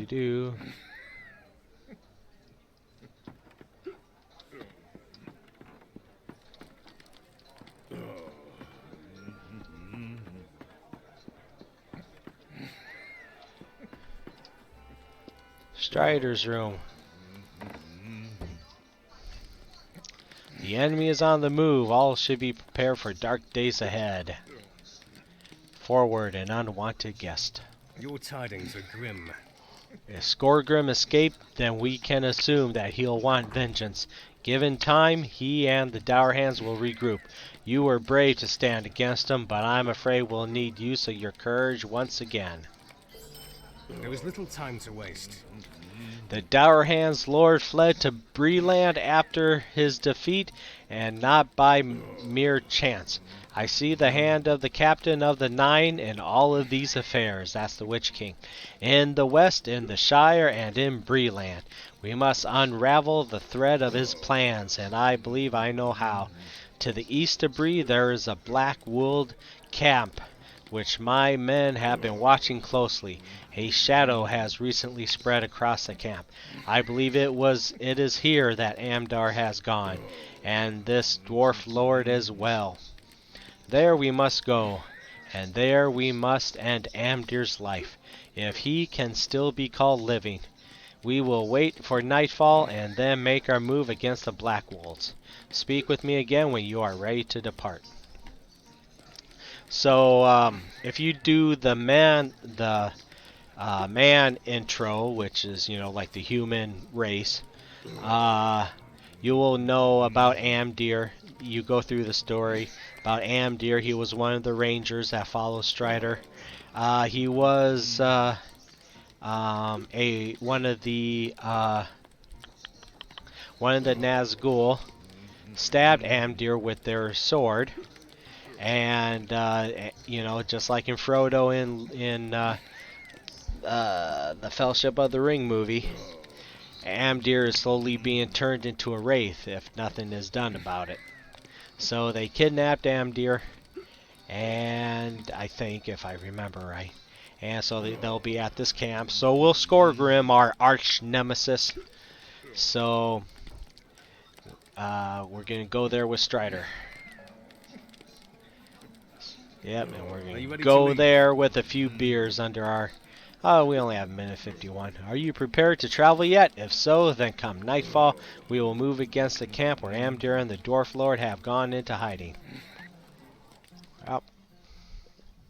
Do. Strider's room. The enemy is on the move. All should be prepared for dark days ahead. Forward, an unwanted guest. Your tidings are grim. If Skorgrim escaped, then we can assume that he'll want vengeance. Given time, he and the Dour Hands will regroup. You were brave to stand against him, but I'm afraid we'll need use of your courage once again. There is little time to waste. The Dour Hands Lord fled to Breeland after his defeat, and not by mere chance. I see the hand of the captain of the Nine in all of these affairs. That's the Witch King. In the west, in the Shire, and in Breeland. We must unravel the thread of his plans, and I believe I know how. To the east of Bree there is a black-wooled camp, which my men have been watching closely. A shadow has recently spread across the camp. I believe it is here that Amdar has gone, and this dwarf lord as well. There we must go, and there we must end Amdir's life, if he can still be called living. We will wait for nightfall, and then make our move against the Black Wolves. Speak with me again when you are ready to depart. So, if you do the man intro, which is, like the human race, you will know about Amdir. You go through the story about Amdir. He was one of the rangers that follow Strider. He was one of the Nazgul stabbed Amdir with their sword, and just like in Frodo in the Fellowship of the Ring movie, Amdir is slowly being turned into a wraith if nothing is done about it. So they kidnapped Amdir, and I think, if I remember right, and so they'll be at this camp. So will Skorgrim, our arch nemesis. So we're gonna go there with Strider. Yep, and we're gonna go there with a few beers under our. Oh, we only have a minute 51. Are you prepared to travel yet? If so, then come nightfall, we will move against the camp where Amdir and the Dwarf Lord have gone into hiding. Oh.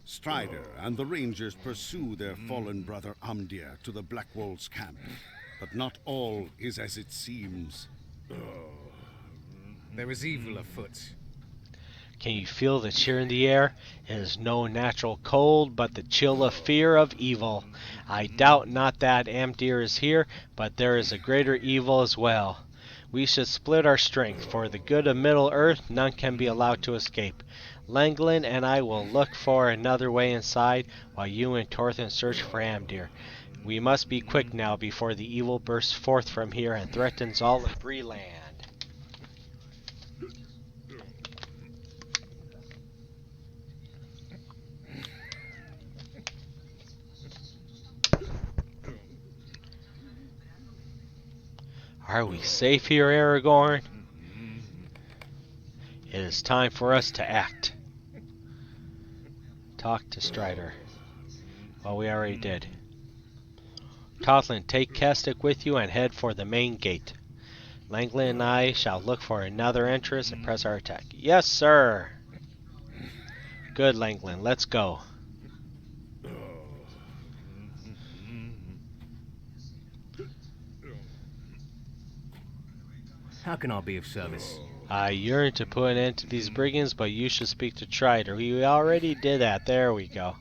Strider and the Rangers pursue their fallen brother Amdir to the Black Wolves' camp. But not all is as it seems. There is evil afoot. Can you feel the cheer in the air? It is no natural cold, but the chill of fear of evil. I doubt not that Amdir is here, but there is a greater evil as well. We should split our strength. For the good of Middle-earth, none can be allowed to escape. Langland and I will look for another way inside, while you and Torthen search for Amdir. We must be quick now, before the evil bursts forth from here and threatens all of Breeland. Are we safe here, Aragorn? It is time for us to act. Talk to Strider. Well, we already did. Totlin, take Kestik with you and head for the main gate. Langley and I shall look for another entrance and press our attack. Yes, sir! Good, Langley. Let's go. How can I be of service? I yearn to put an end to these brigands, but you should speak to Strider. We already did that. There we go.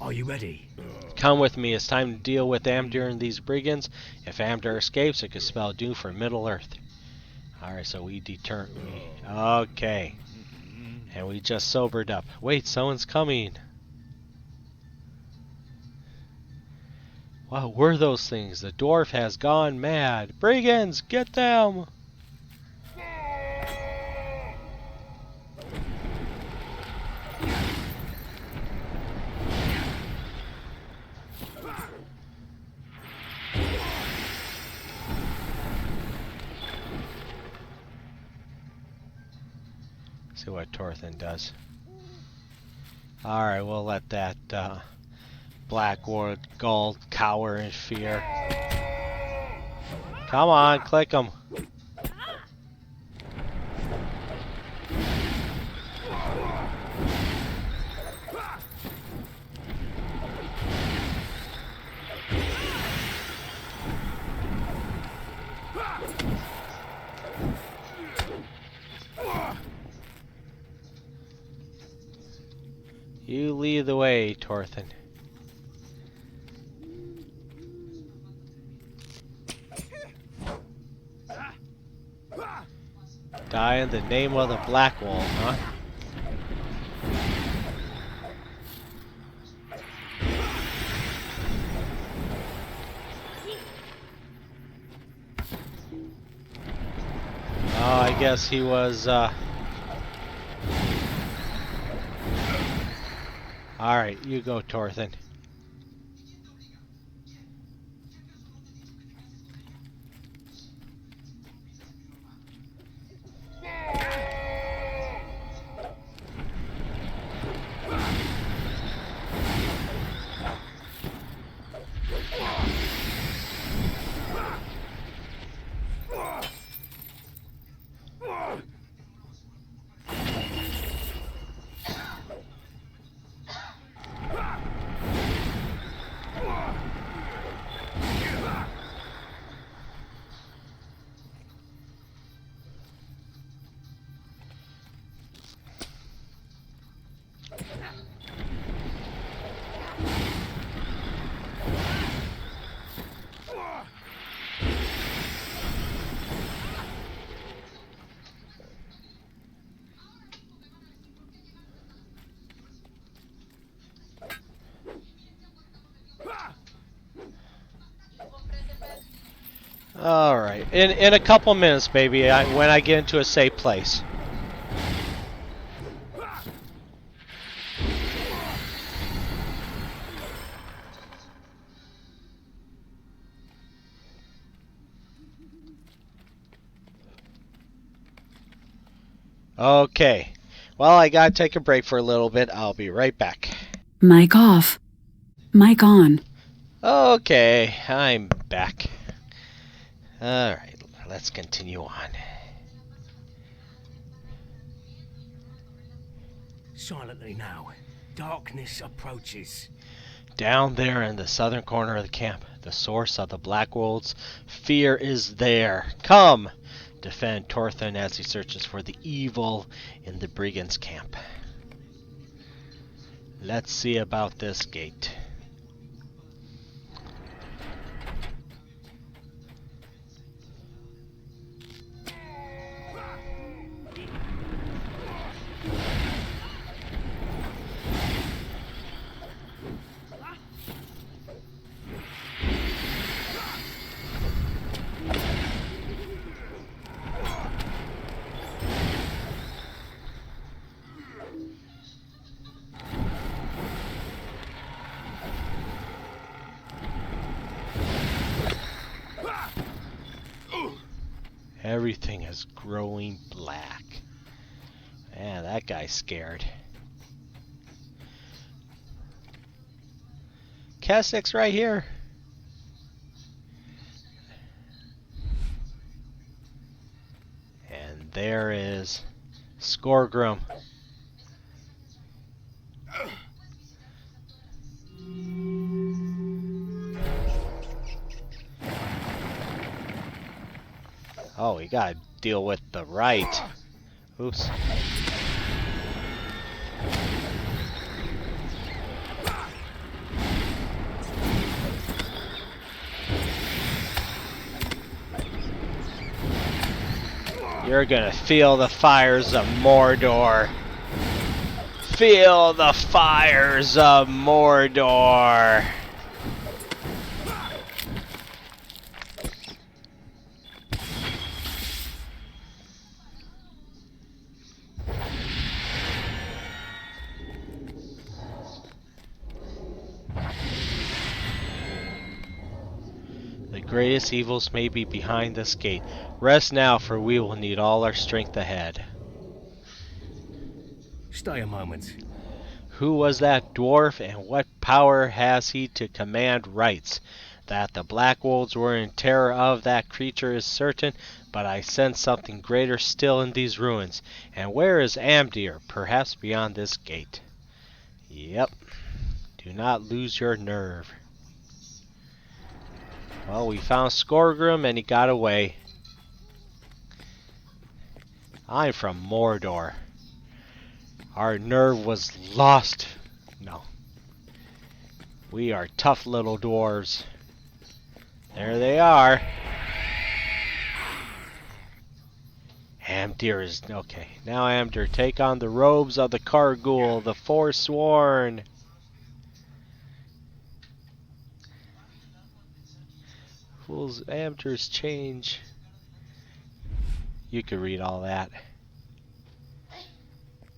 Are you ready? Come with me. It's time to deal with Amdir and these brigands. If Amdir escapes, it could spell doom for Middle-earth. Alright, so we deter... Okay. And we just sobered up. Wait, someone's coming. What were those things? The dwarf has gone mad. Brigands, get them! See what Torthin does. Alright, we'll let that Blackwood Gull cower in fear. Come on, click him. You lead the way, Torthin. Die in the name of the Blackwall, huh? Oh, I guess he was, Alright, you go, Torthin. Alright, in a couple minutes, baby, when I get into a safe place. Okay, well, I gotta take a break for a little bit. I'll be right back. Mic off. Mic on. Okay, I'm back. Alright, let's continue on. Silently now. Darkness approaches. Down there in the southern corner of the camp, the source of the Blackwold's fear is there. Come! Defend Torthin as he searches for the evil in the brigands' camp. Let's see about this gate. Everything is growing black. Man, that guy's scared. Kestik's right here. And there is Skorgrim. Oh, we gotta deal with the right. Oops. You're gonna feel the fires of Mordor. Feel the fires of Mordor. The greatest evils may be behind this gate. Rest now, for we will need all our strength ahead. Stay a moment. Who was that dwarf, and what power has he to command rights? That the Black Wolves were in terror of that creature is certain, but I sense something greater still in these ruins. And where is Amdir? Perhaps beyond this gate. Yep. Do not lose your nerve. Well, we found Skorgrim and he got away. I'm from Mordor. Our nerve was lost. No. We are tough little dwarves. There they are. Amdir is... Okay. Now Amdir, take on the robes of the Kargul, the Forsworn. Fools, Amdir's change. You could read all that.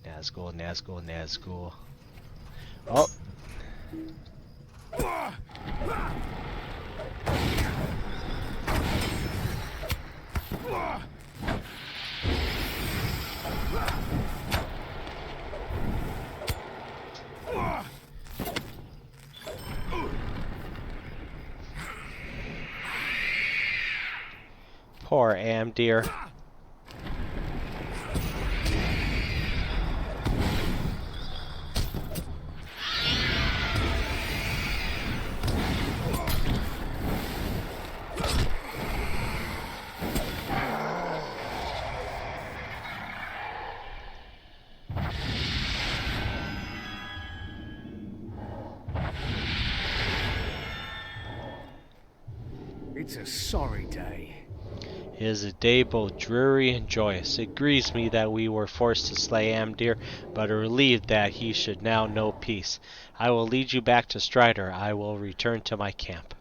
Nazgul, Nazgul, Nazgul. Oh. Poor Amdir. It's a sorry day. It is a day both dreary and joyous. It grieves me that we were forced to slay Amdir, but relieved that he should now know peace. I will lead you back to Strider. I will return to my camp.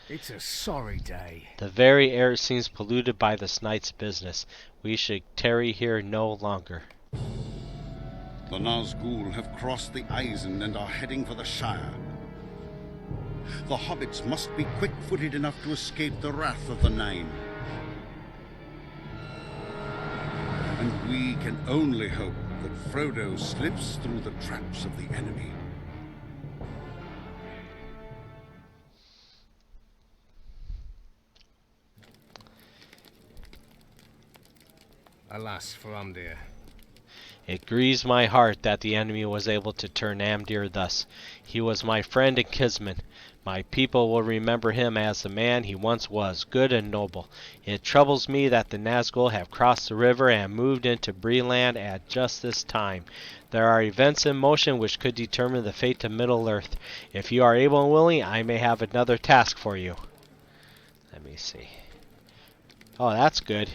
It's a sorry day. The very air seems polluted by this night's business. We should tarry here no longer. The Nazgul have crossed the Eisen and are heading for the Shire. The hobbits must be quick-footed enough to escape the wrath of the Nine. And we can only hope that Frodo slips through the traps of the enemy. Alas for Amdir. It grieves my heart that the enemy was able to turn Amdir thus. He was my friend and kinsman. My people will remember him as the man he once was, good and noble. It troubles me that the Nazgul have crossed the river and moved into Breeland at just this time. There are events in motion which could determine the fate of Middle-earth. If you are able and willing, I may have another task for you. Let me see. Oh, that's good.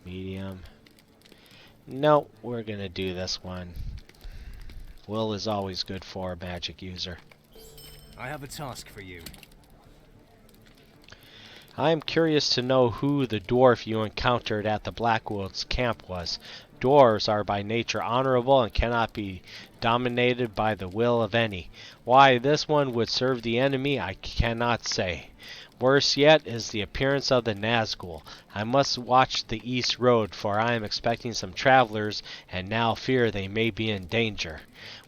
Medium. No, we're going to do this one. Will is always good for a magic user. I have a task for you. I am curious to know who the dwarf you encountered at the Blackwoods camp was. Dwarves are by nature honorable and cannot be dominated by the will of any. Why this one would serve the enemy, I cannot say. Worse yet is the appearance of the Nazgul. I must watch the east road, for I am expecting some travelers, and now fear they may be in danger.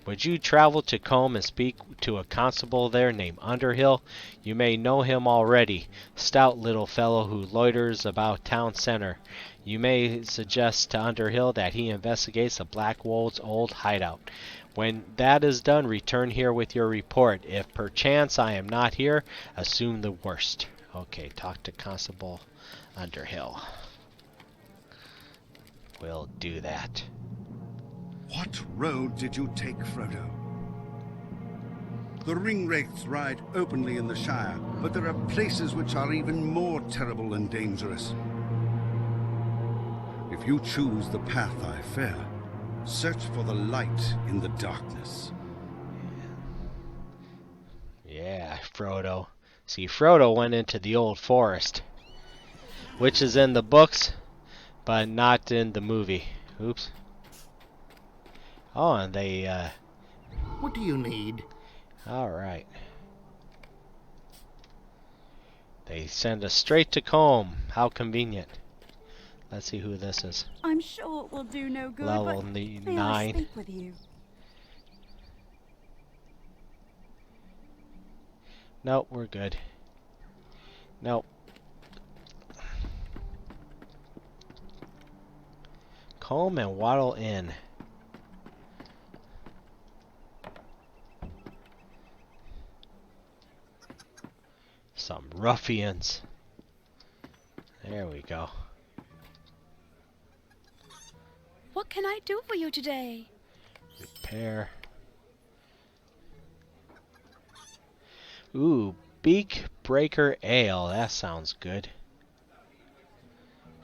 Would you travel to Combe and speak to a constable there named Underhill? You may know him already, stout little fellow who loiters about town center. You may suggest to Underhill that he investigates the Black Wold's old hideout. When that is done, return here with your report. If perchance I am not here, assume the worst. Okay, talk to Constable Underhill. We'll do that. What road did you take, Frodo? The ringwraiths ride openly in the Shire, but there are places which are even more terrible and dangerous. If you choose the path I fear, search for the light in the darkness. Yeah, Frodo. See, Frodo went into the old forest, which is in the books, but not in the movie. Oops. Oh, and they, What do you need? Alright. They send us straight to Combe. How convenient. Let's see who this is. I'm sure it will do no good, Level but may I 9. speak with you? Nope, we're good. Nope. Combe and Waddle Inn. Some ruffians. There we go. What can I do for you today? Repair. Ooh, Beak Breaker Ale. That sounds good.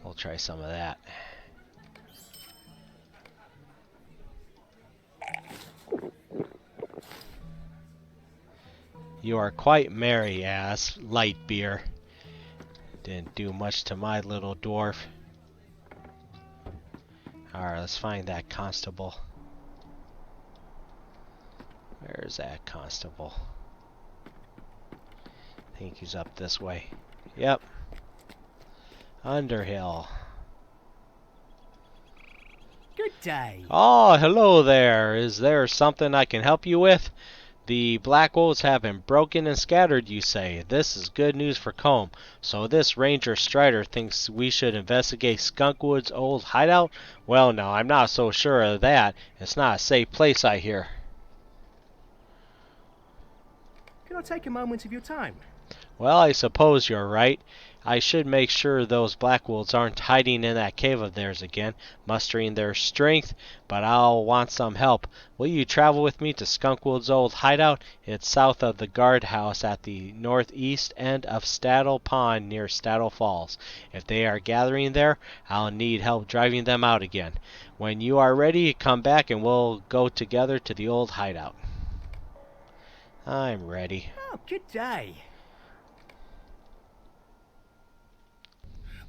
We'll try some of that. You are quite merry, ass. Light beer. Didn't do much to my little dwarf. Alright, let's find that constable. Where's that constable? I think he's up this way. Yep. Underhill. Good day. Oh, hello there. Is there something I can help you with? The Black Wolves have been broken and scattered, you say. This is good news for Combe. So this Ranger Strider thinks we should investigate Skunkwood's old hideout? Well, no, I'm not so sure of that. It's not a safe place, I hear. Can I take a moment of your time? Well, I suppose you're right. I should make sure those Black Wolves aren't hiding in that cave of theirs again, mustering their strength, but I'll want some help. Will you travel with me to Skunkwood's old hideout? It's south of the guardhouse at the northeast end of Staddle Pond near Staddle Falls. If they are gathering there, I'll need help driving them out again. When you are ready, come back and we'll go together to the old hideout. I'm ready. Oh, good day.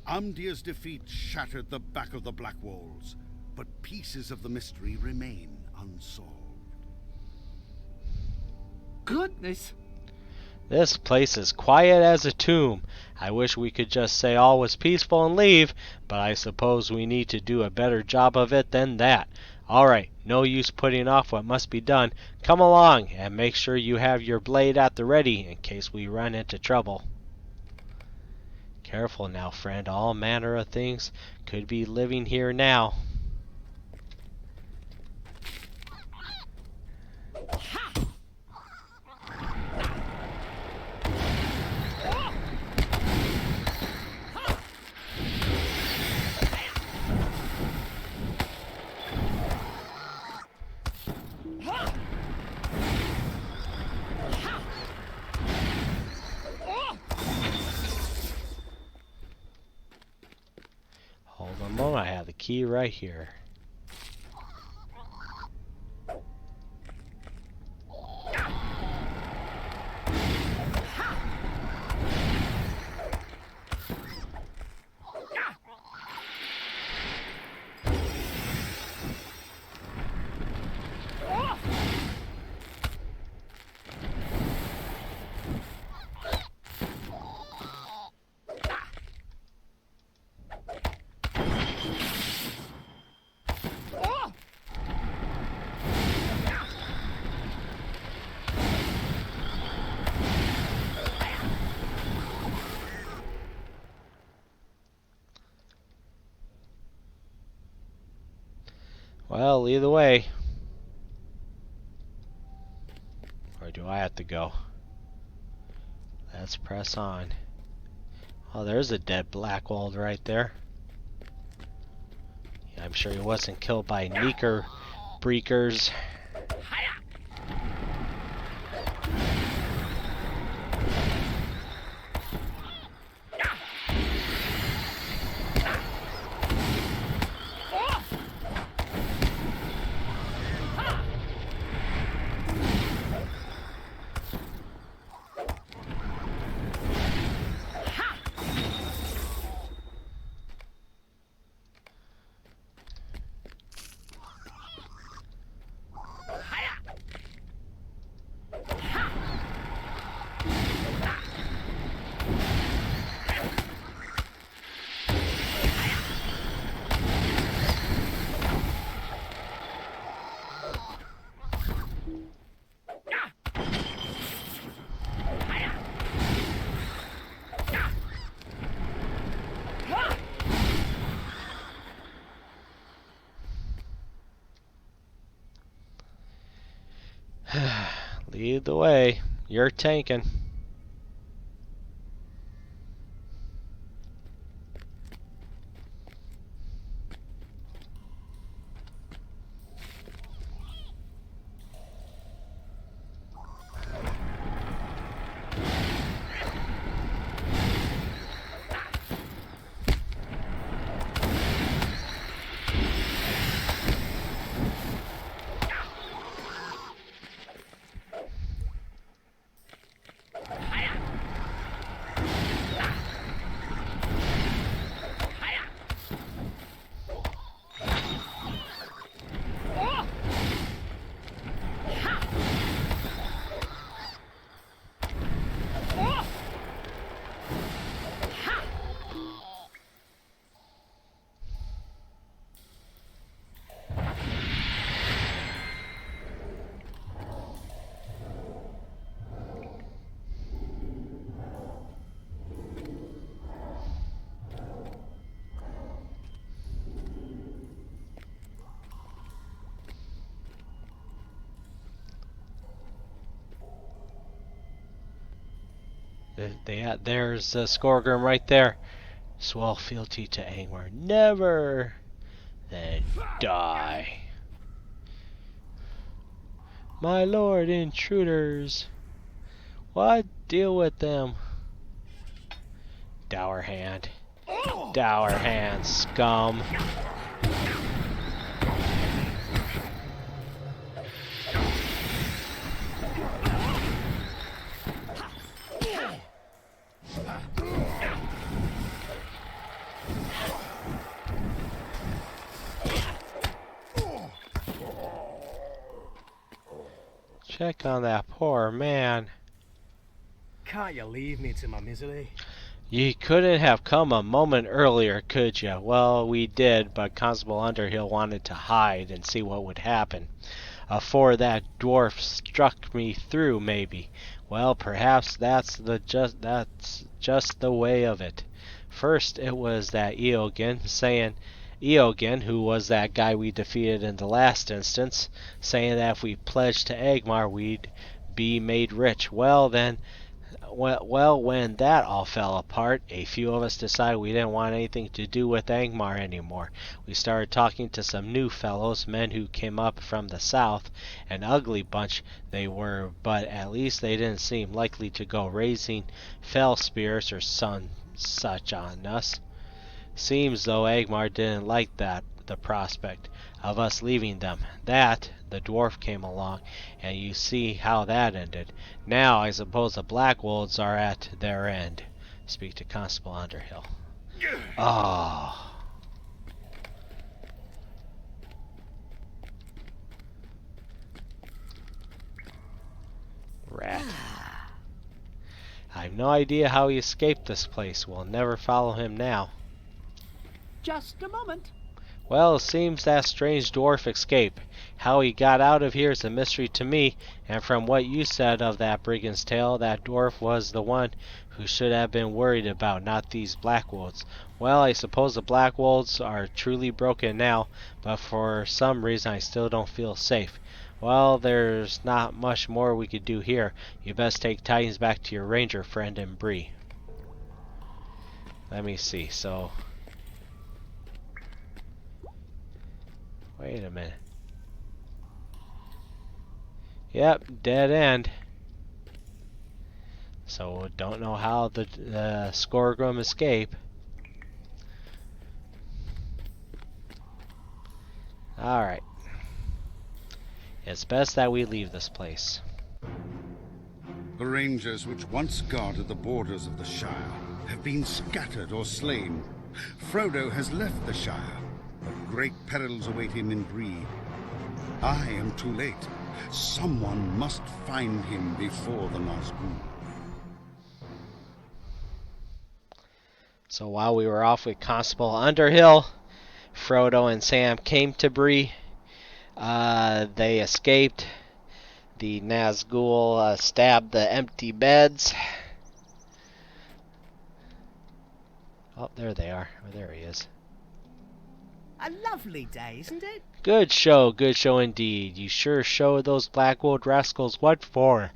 Amdir's defeat shattered the back of the Black Walls, but pieces of the mystery remain unsolved. Goodness. This place is quiet as a tomb. I wish we could just say all was peaceful and leave, but I suppose we need to do a better job of it than that. Alright, no use putting off what must be done. Come along, and make sure you have your blade at the ready in case we run into trouble. Careful now, friend. All manner of things could be living here now. Hold on a moment, I have the key right here. Well, lead the way. Or do I have to go? Let's press on. Oh, there's a dead Blackwald right there. Yeah, I'm sure he wasn't killed by Neeker Breakers. Lead the way. You're tanking. There's Skorgrim right there. Swell fealty to Angmar. Never. Then die. My lord, intruders. What? Deal with them. Dour hand. Dour hand, scum. Check on that poor man. Can't you leave me to my misery? Ye couldn't have come a moment earlier, could ya? Well, we did, but Constable Underhill wanted to hide and see what would happen. Afore that dwarf struck me through, maybe. Well, perhaps that's just the way of it. First, it was that Eogan, who was that guy we defeated in the last instance, saying that if we pledged to Angmar, we'd be made rich. Well, when that all fell apart, a few of us decided we didn't want anything to do with Angmar anymore. We started talking to some new fellows, men who came up from the south. An ugly bunch they were, but at least they didn't seem likely to go raising fell spears or such on us. Seems though Angmar didn't like the prospect of us leaving them. The dwarf came along, and you see how that ended. Now I suppose the Blackwolds are at their end. Speak to Constable Underhill. Oh. Rat. I've no idea how he escaped this place. We'll never follow him now. Just a moment. Well, it seems that strange dwarf escaped. How he got out of here is a mystery to me, and from what you said of that brigand's tale, that dwarf was the one who should have been worried about, not these black wolves. Well, I suppose the black wolves are truly broken now, but for some reason I still don't feel safe. Well, there's not much more we could do here. You best take tidings back to your ranger friend and Bree. Let me see, so... Wait a minute. Yep, dead end. So, don't know how the Skorgrim escape. Alright. It's best that we leave this place. The rangers which once guarded the borders of the Shire have been scattered or slain. Frodo has left the Shire, but great perils await him in Bree. I am too late. Someone must find him before the Nazgul. So while we were off with Constable Underhill, Frodo and Sam came to Bree. They escaped. The Nazgul stabbed the empty beds. Oh, there they are. Oh, there he is. A lovely day, isn't it? Good show indeed. You sure showed those Blackwood rascals what for.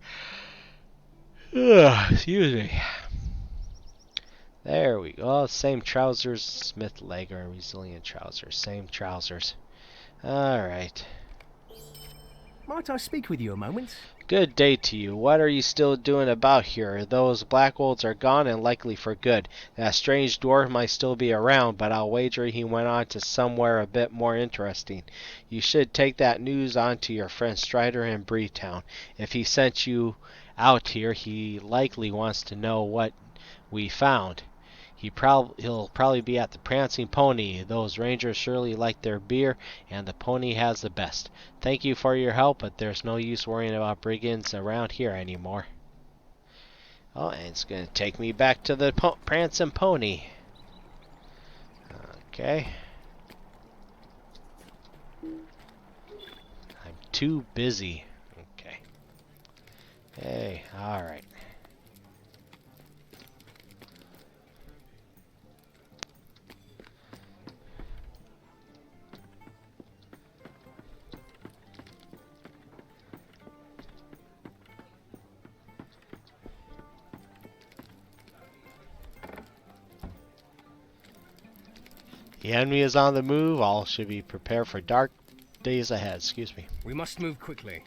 Ugh, excuse me. There we go. Same trousers, Smith leg or resilient trousers. Same trousers. Alright. Might I speak with you a moment? Good day to you. What are you still doing about here? Those Blackwolves are gone and likely for good. That strange dwarf might still be around, but I'll wager he went on to somewhere a bit more interesting. You should take that news on to your friend Strider in Breetown. If he sent you out here, he likely wants to know what we found. He'll probably be at the Prancing Pony. Those rangers surely like their beer, and the pony has the best. Thank you for your help, but there's no use worrying about brigands around here anymore. Oh, and it's going to take me back to the Prancing Pony. Okay. I'm too busy. Okay. Hey, alright. The enemy is on the move. All should be prepared for dark days ahead. Excuse me. We must move quickly.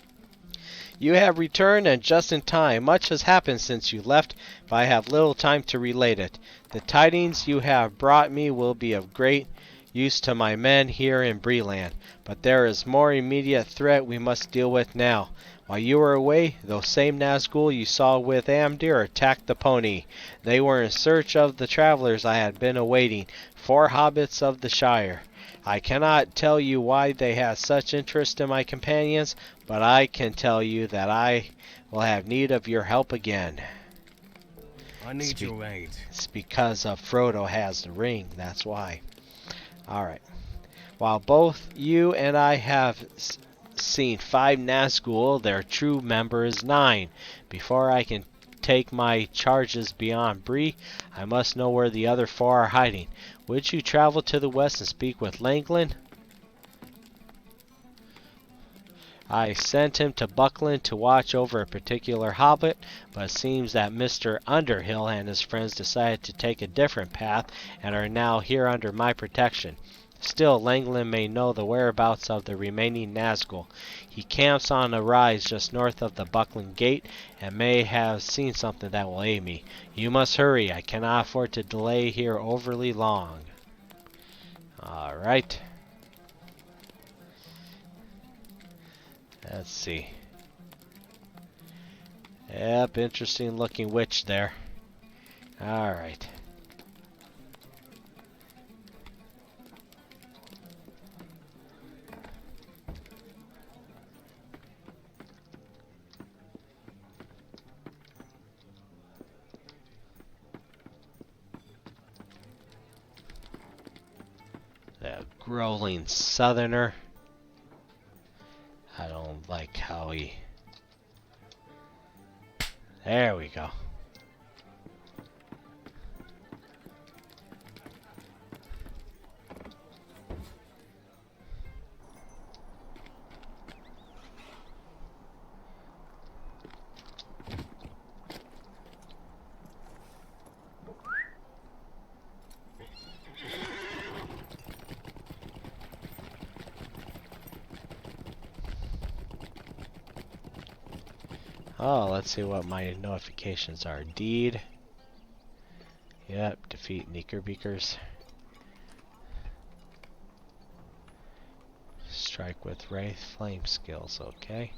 You have returned and just in time. Much has happened since you left, but I have little time to relate it. The tidings you have brought me will be of great use to my men here in Breeland, but there is more immediate threat we must deal with now. While you were away, those same Nazgul you saw with Amdir attacked the pony. They were in search of the travelers I had been awaiting, 4 hobbits of the Shire. I cannot tell you why they had such interest in my companions, but I can tell you that I will have need of your help again. I need your aid. It's because Frodo has the ring, that's why. Alright. While both you and I have seen 5 Nazgul, their true member is 9. Before I can take my charges beyond Bree, I must know where the other 4 are hiding. Would you travel to the west and speak with Langland? I sent him to Buckland to watch over a particular hobbit, but it seems that Mr. Underhill and his friends decided to take a different path and are now here under my protection. Still, Langland may know the whereabouts of the remaining Nazgul. He camps on a rise just north of the Buckland Gate and may have seen something that will aid me. You must hurry. I cannot afford to delay here overly long. Alright. Let's see. Yep, interesting looking witch there. Alright. Rolling Southerner. I don't like how he... There we go. Oh, let's see what my notifications are. Deed. Yep, defeat Knickerbeakers. Strike with Wraith Flame skills, okay.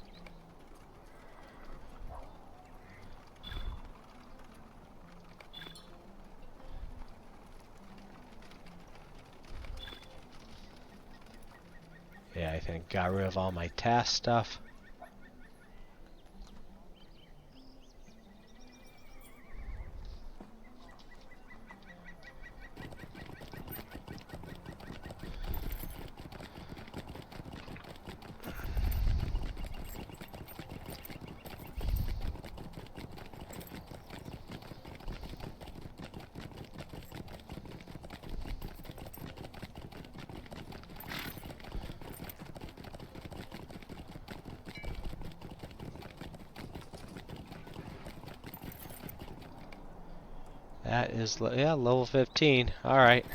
Yeah, I think got rid of all my task stuff. That is, yeah, level 15. Alright.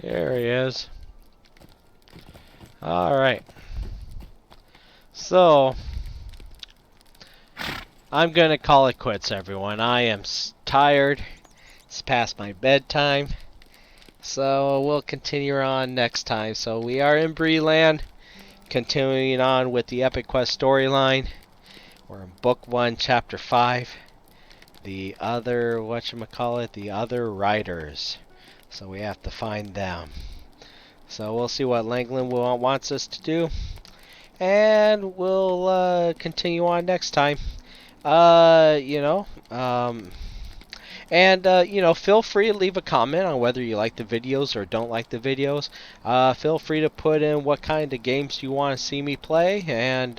There he is. Alright. So, I'm going to call it quits, everyone. I am tired. It's past my bedtime. So, we'll continue on next time. So, we are in Breeland. Continuing on with the Epic Quest storyline. We're in Book 1, Chapter 5. The other, whatchamacallit, the other riders. So we have to find them. So we'll see what Langland wants us to do. And we'll continue on next time. Feel free to leave a comment on whether you like the videos or don't like the videos. Feel free to put in what kind of games you want to see me play, and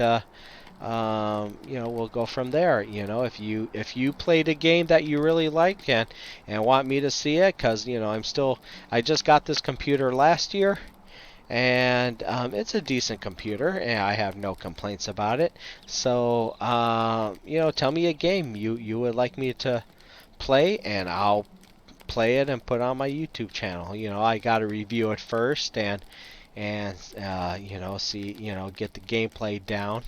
we'll go from there. If you played a game that you really like and want me to see it, because I just got this computer last year, and it's a decent computer, and I have no complaints about it. So tell me a game you would like me to play, and I'll play it and put it on my YouTube channel. I got to review it first and see, get the gameplay down.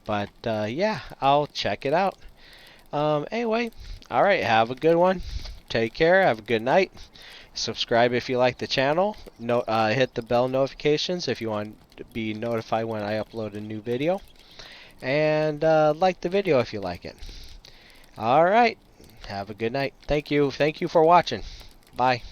But yeah, I'll check it out. Anyway, all right, have a good one. Take care. Have a good night. Subscribe if you like the channel. Hit the bell notifications if you want to be notified when I upload a new video. And like the video if you like it. All right. Have a good night. Thank you. Thank you for watching. Bye.